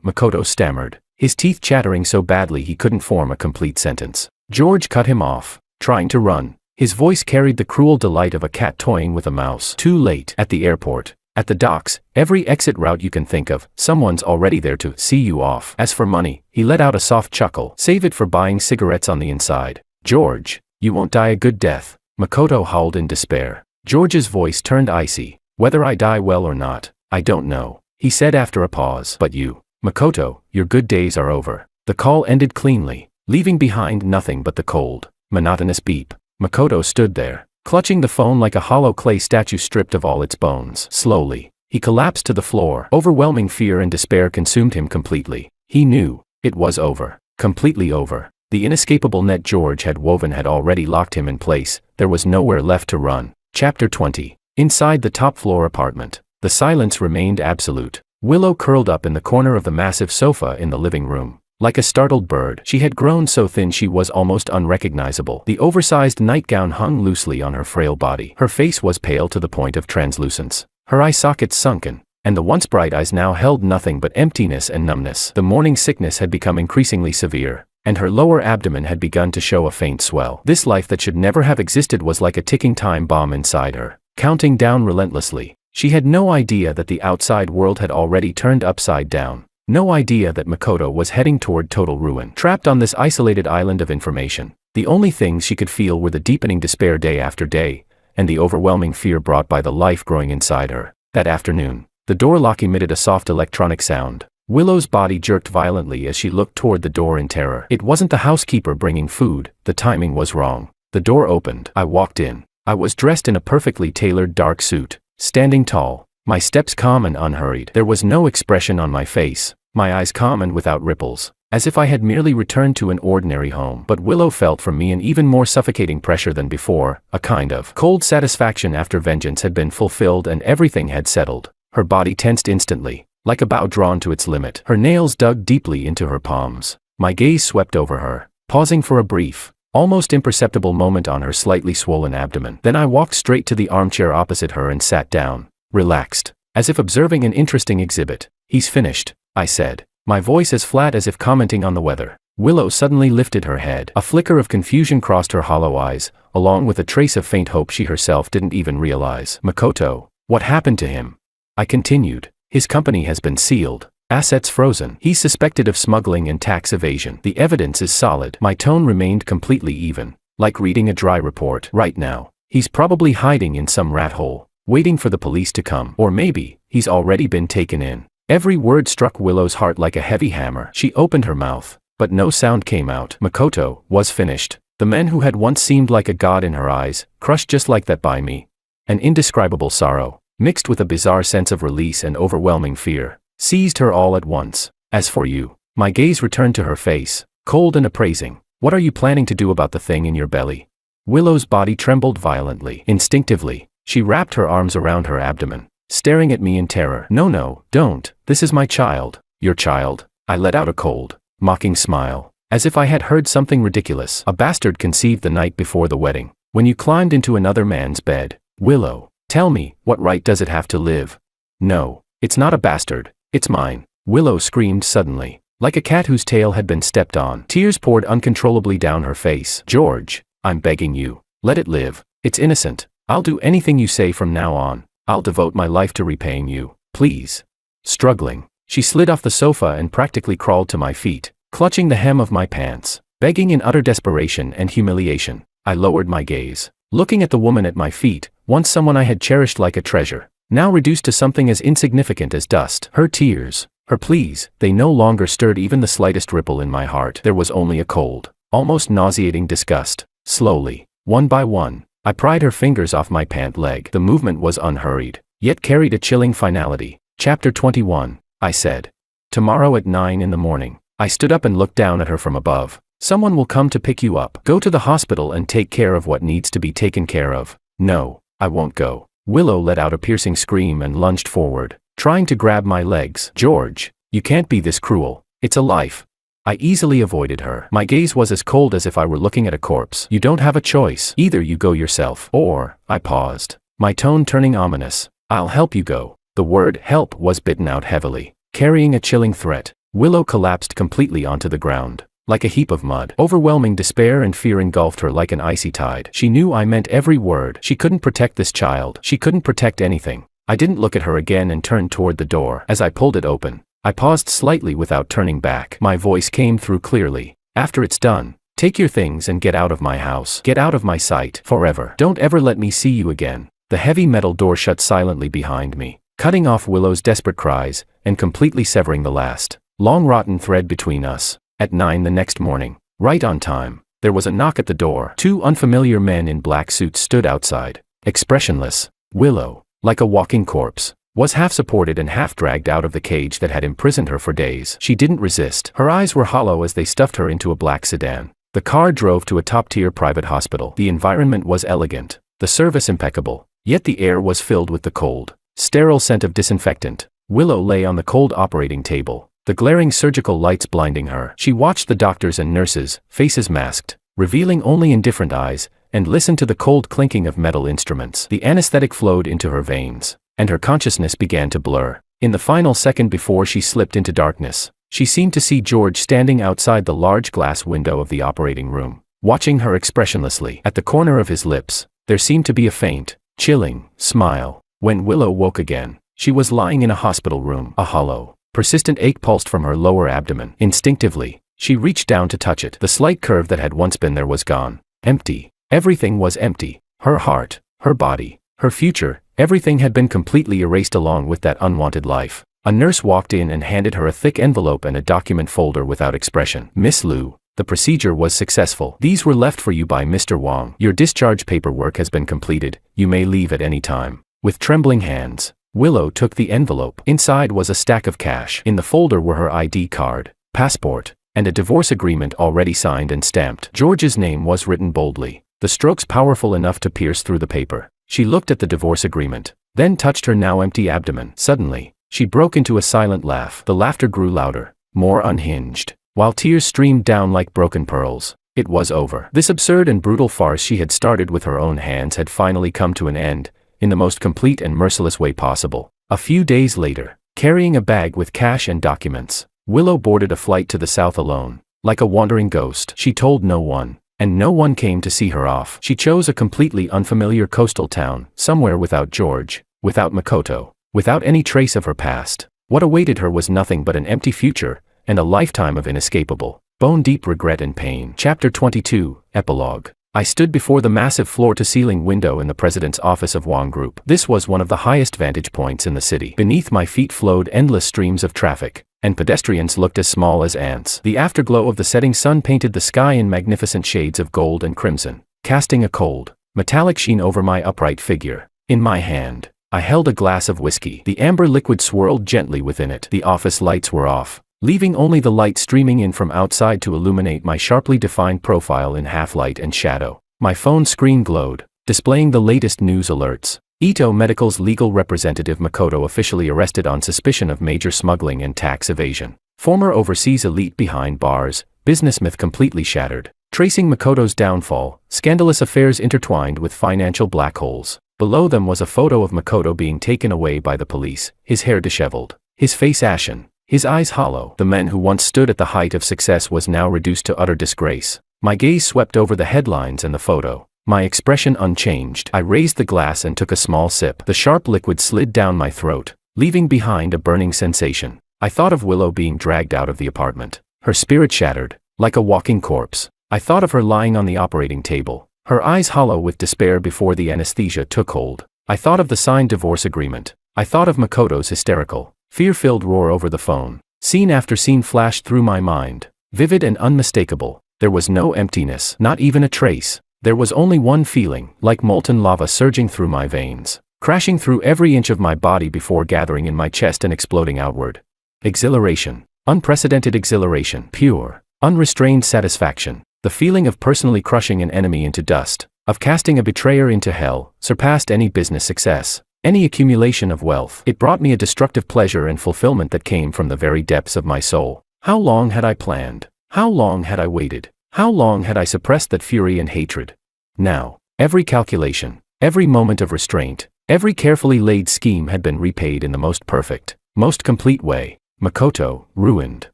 S1: Makoto stammered, his teeth chattering so badly he couldn't form a complete sentence. George cut him off, trying to run. His voice carried the cruel delight of a cat toying with a mouse. Too late. At the airport, at the docks, every exit route you can think of, someone's already there to see you off. As for money, he let out a soft chuckle. "Save it for buying cigarettes on the inside. George, you won't die a good death." Makoto howled in despair. George's voice turned icy. "Whether I die well or not, I don't know," he said after a pause. "But you, Makoto, your good days are over." The call ended cleanly, leaving behind nothing but the cold, monotonous beep. Makoto stood there, clutching the phone like a hollow clay statue stripped of all its bones. Slowly, he collapsed to the floor. Overwhelming fear and despair consumed him completely. He knew, it was over. Completely over. The inescapable net George had woven had already locked him in place. There was nowhere left to run. Chapter 20. Inside the top-floor apartment, the silence remained absolute. Willow curled up in the corner of the massive sofa in the living room. Like a startled bird, she had grown so thin she was almost unrecognizable. The oversized nightgown hung loosely on her frail body. Her face was pale to the point of translucence, her eye sockets sunken, and the once bright eyes now held nothing but emptiness and numbness. The morning sickness had become increasingly severe, and her lower abdomen had begun to show a faint swell. This life that should never have existed was like a ticking time bomb inside her, counting down relentlessly. She had no idea that the outside world had already turned upside down. No idea that Makoto was heading toward total ruin. Trapped on this isolated island of information, the only things she could feel were the deepening despair day after day, and the overwhelming fear brought by the life growing inside her. That afternoon, the door lock emitted a soft electronic sound. Willow's body jerked violently as she looked toward the door in terror. It wasn't the housekeeper bringing food, the timing was wrong. The door opened. I walked in. I was dressed in a perfectly tailored dark suit, standing tall, my steps calm and unhurried. There was no expression on my face, my eyes calm and without ripples, as if I had merely returned to an ordinary home. But Willow felt from me an even more suffocating pressure than before, a kind of cold satisfaction after vengeance had been fulfilled and everything had settled. Her body tensed instantly, like a bow drawn to its limit. Her nails dug deeply into her palms. My gaze swept over her, pausing for a brief, almost imperceptible moment on her slightly swollen abdomen. Then I walked straight to the armchair opposite her and sat down, relaxed, as if observing an interesting exhibit. "He's finished," I said, my voice as flat as if commenting on the weather. Willow suddenly lifted her head. A flicker of confusion crossed her hollow eyes, along with a trace of faint hope she herself didn't even realize. "Makoto, what happened to him?" I continued. "His company has been sealed, assets frozen. He's suspected of smuggling and tax evasion. The evidence is solid." My tone remained completely even, like reading a dry report. "Right now, he's probably hiding in some rat hole, waiting for the police to come. Or maybe, he's already been taken in." Every word struck Willow's heart like a heavy hammer. She opened her mouth, but no sound came out. Makoto was finished. The man who had once seemed like a god in her eyes, crushed just like that by me. An indescribable sorrow, mixed with a bizarre sense of release and overwhelming fear, seized her all at once. "As for you," my gaze returned to her face, cold and appraising. "What are you planning to do about the thing in your belly?" Willow's body trembled violently. Instinctively, she wrapped her arms around her abdomen, staring at me in terror. No, don't. This is my child." "Your child?" I let out a cold, mocking smile, as if I had heard something ridiculous. "A bastard conceived the night before the wedding. When you climbed into another man's bed, Willow, tell me, what right does it have to live? No, it's not a bastard, it's mine. Willow screamed suddenly, like a cat whose tail had been stepped on. Tears poured uncontrollably down her face. George, I'm begging you, let it live. It's innocent. I'll do anything you say from now on. I'll devote my life to repaying you, please. Struggling, she slid off the sofa and practically crawled to my feet, clutching the hem of my pants, begging in utter desperation and humiliation. I lowered my gaze, looking at the woman at my feet, once someone I had cherished like a treasure, now reduced to something as insignificant as dust. Her tears, her pleas, they no longer stirred even the slightest ripple in my heart. There was only a cold, almost nauseating disgust. Slowly, one by one, I pried her fingers off my pant leg. The movement was unhurried, yet carried a chilling finality. Chapter 21, I said. Tomorrow at 9 in the morning. I stood up and looked down at her from above. Someone will come to pick you up. Go to the hospital and take care of what needs to be taken care of. No, I won't go. Willow let out a piercing scream and lunged forward, trying to grab my legs. George, you can't be this cruel. It's a life. I easily avoided her. My gaze was as cold as if I were looking at a corpse. You don't have a choice. Either you go yourself, or, I paused, my tone turning ominous, I'll help you go. The word help was bitten out heavily, carrying a chilling threat. Willow collapsed completely onto the ground, like a heap of mud. Overwhelming despair and fear engulfed her like an icy tide. She knew I meant every word. She couldn't protect this child. She couldn't protect anything. I didn't look at her again and turned toward the door. As I pulled it open, I paused slightly without turning back. My voice came through clearly. After it's done, take your things and get out of my house. Get out of my sight. Forever. Don't ever let me see you again. The heavy metal door shut silently behind me, cutting off Willow's desperate cries, and completely severing the last, long rotten thread between us. At 9 the next morning, right on time, there was a knock at the door. Two unfamiliar men in black suits stood outside, expressionless. Willow, like a walking corpse, was half supported and half dragged out of the cage that had imprisoned her for days. She didn't resist. Her eyes were hollow as they stuffed her into a black sedan. The car drove to a top-tier private hospital. The environment was elegant, the service impeccable, yet the air was filled with the cold, sterile scent of disinfectant. Willow lay on the cold operating table, the glaring surgical lights blinding her. She watched the doctors and nurses, faces masked, revealing only indifferent eyes, and listened to the cold clinking of metal instruments. The anesthetic flowed into her veins, and her consciousness began to blur. In the final second before she slipped into darkness, she seemed to see George standing outside the large glass window of the operating room, watching her expressionlessly. At the corner of his lips, there seemed to be a faint, chilling smile. When Willow woke again, she was lying in a hospital room. A hollow, persistent ache pulsed from her lower abdomen. Instinctively, she reached down to touch it. The slight curve that had once been there was gone. Empty. Everything was empty. Her heart, her body, her future, everything had been completely erased along with that unwanted life. A nurse walked in and handed her a thick envelope and a document folder without expression. Miss Liu, the procedure was successful. These were left for you by Mr. Wang. Your discharge paperwork has been completed. You may leave at any time. With trembling hands, Willow took the envelope. Inside was a stack of cash. In the folder were her ID card, passport, and a divorce agreement already signed and stamped. George's name was written boldly, the strokes powerful enough to pierce through the paper. She looked at the divorce agreement, then touched her now empty abdomen. Suddenly, she broke into a silent laugh. The laughter grew louder, more unhinged, while tears streamed down like broken pearls. It was over. This absurd and brutal farce she had started with her own hands had finally come to an end, in the most complete and merciless way possible. A few days later, carrying a bag with cash and documents, Willow boarded a flight to the south alone. Like a wandering ghost, she told no one, and no one came to see her off. She chose a completely unfamiliar coastal town, somewhere without George, without Makoto, without any trace of her past. What awaited her was nothing but an empty future, and a lifetime of inescapable, bone-deep regret and pain. Chapter 22, Epilogue. I stood before the massive floor-to-ceiling window in the president's office of Wang Group. This was one of the highest vantage points in the city. Beneath my feet flowed endless streams of traffic, and pedestrians looked as small as ants. The afterglow of the setting sun painted the sky in magnificent shades of gold and crimson, casting a cold, metallic sheen over my upright figure. In my hand, I held a glass of whiskey. The amber liquid swirled gently within it. The office lights were off, leaving only the light streaming in from outside to illuminate my sharply defined profile in half light and shadow. My phone screen glowed, displaying the latest news alerts. Ito Medical's legal representative Makoto officially arrested on suspicion of major smuggling and tax evasion. Former overseas elite behind bars, business myth completely shattered. tracing Makoto's downfall, scandalous affairs intertwined with financial black holes. Below them was a photo of Makoto being taken away by the police, his hair disheveled, his face ashen, his eyes hollow. The man who once stood at the height of success was now reduced to utter disgrace. My gaze swept over the headlines and the photo. My expression unchanged. I raised the glass and took a small sip. The sharp liquid slid down my throat, leaving behind a burning sensation. I thought of Willow being dragged out of the apartment, her spirit shattered, like a walking corpse. I thought of her lying on the operating table, her eyes hollow with despair before the anesthesia took hold. I thought of the signed divorce agreement. I thought of Makoto's hysterical, fear-filled roar over the phone. Scene after scene flashed through my mind, vivid and unmistakable. There was no emptiness, not even a trace. There was only one feeling, like molten lava surging through my veins, crashing through every inch of my body before gathering in my chest and exploding outward. Exhilaration. Unprecedented exhilaration. Pure, unrestrained satisfaction. The feeling of personally crushing an enemy into dust, of casting a betrayer into hell, surpassed any business success, any accumulation of wealth. It brought me a destructive pleasure and fulfillment that came from the very depths of my soul. How long had I planned? How long had I waited? How long had I suppressed that fury and hatred? Now, every calculation, every moment of restraint, every carefully laid scheme had been repaid in the most perfect, most complete way. Makoto, ruined,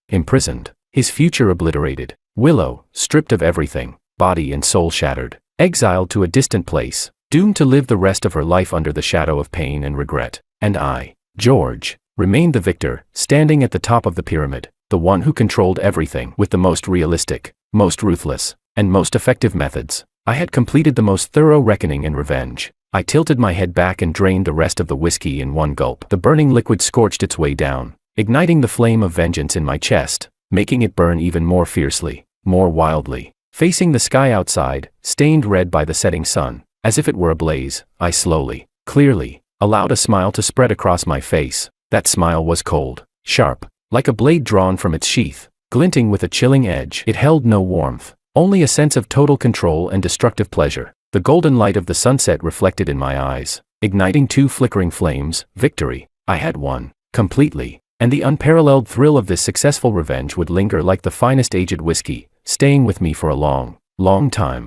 S1: imprisoned, his future obliterated. Willow, stripped of everything, body and soul shattered, exiled to a distant place, doomed to live the rest of her life under the shadow of pain and regret. And I, George, remained the victor, standing at the top of the pyramid, the one who controlled everything with the most realistic, most ruthless, and most effective methods. I had completed the most thorough reckoning and revenge. I tilted my head back and drained the rest of the whiskey in one gulp. The burning liquid scorched its way down, igniting the flame of vengeance in my chest, making it burn even more fiercely, more wildly. Facing the sky outside, stained red by the setting sun, as if it were ablaze, I slowly, clearly, allowed a smile to spread across my face. That smile was cold, sharp, like a blade drawn from its sheath, glinting with a chilling edge. It held no warmth, only a sense of total control and destructive pleasure. The golden light of the sunset reflected in my eyes, igniting two flickering flames. Victory. I had won, completely, and the unparalleled thrill of this successful revenge would linger like the finest aged whiskey, staying with me for a long, long time.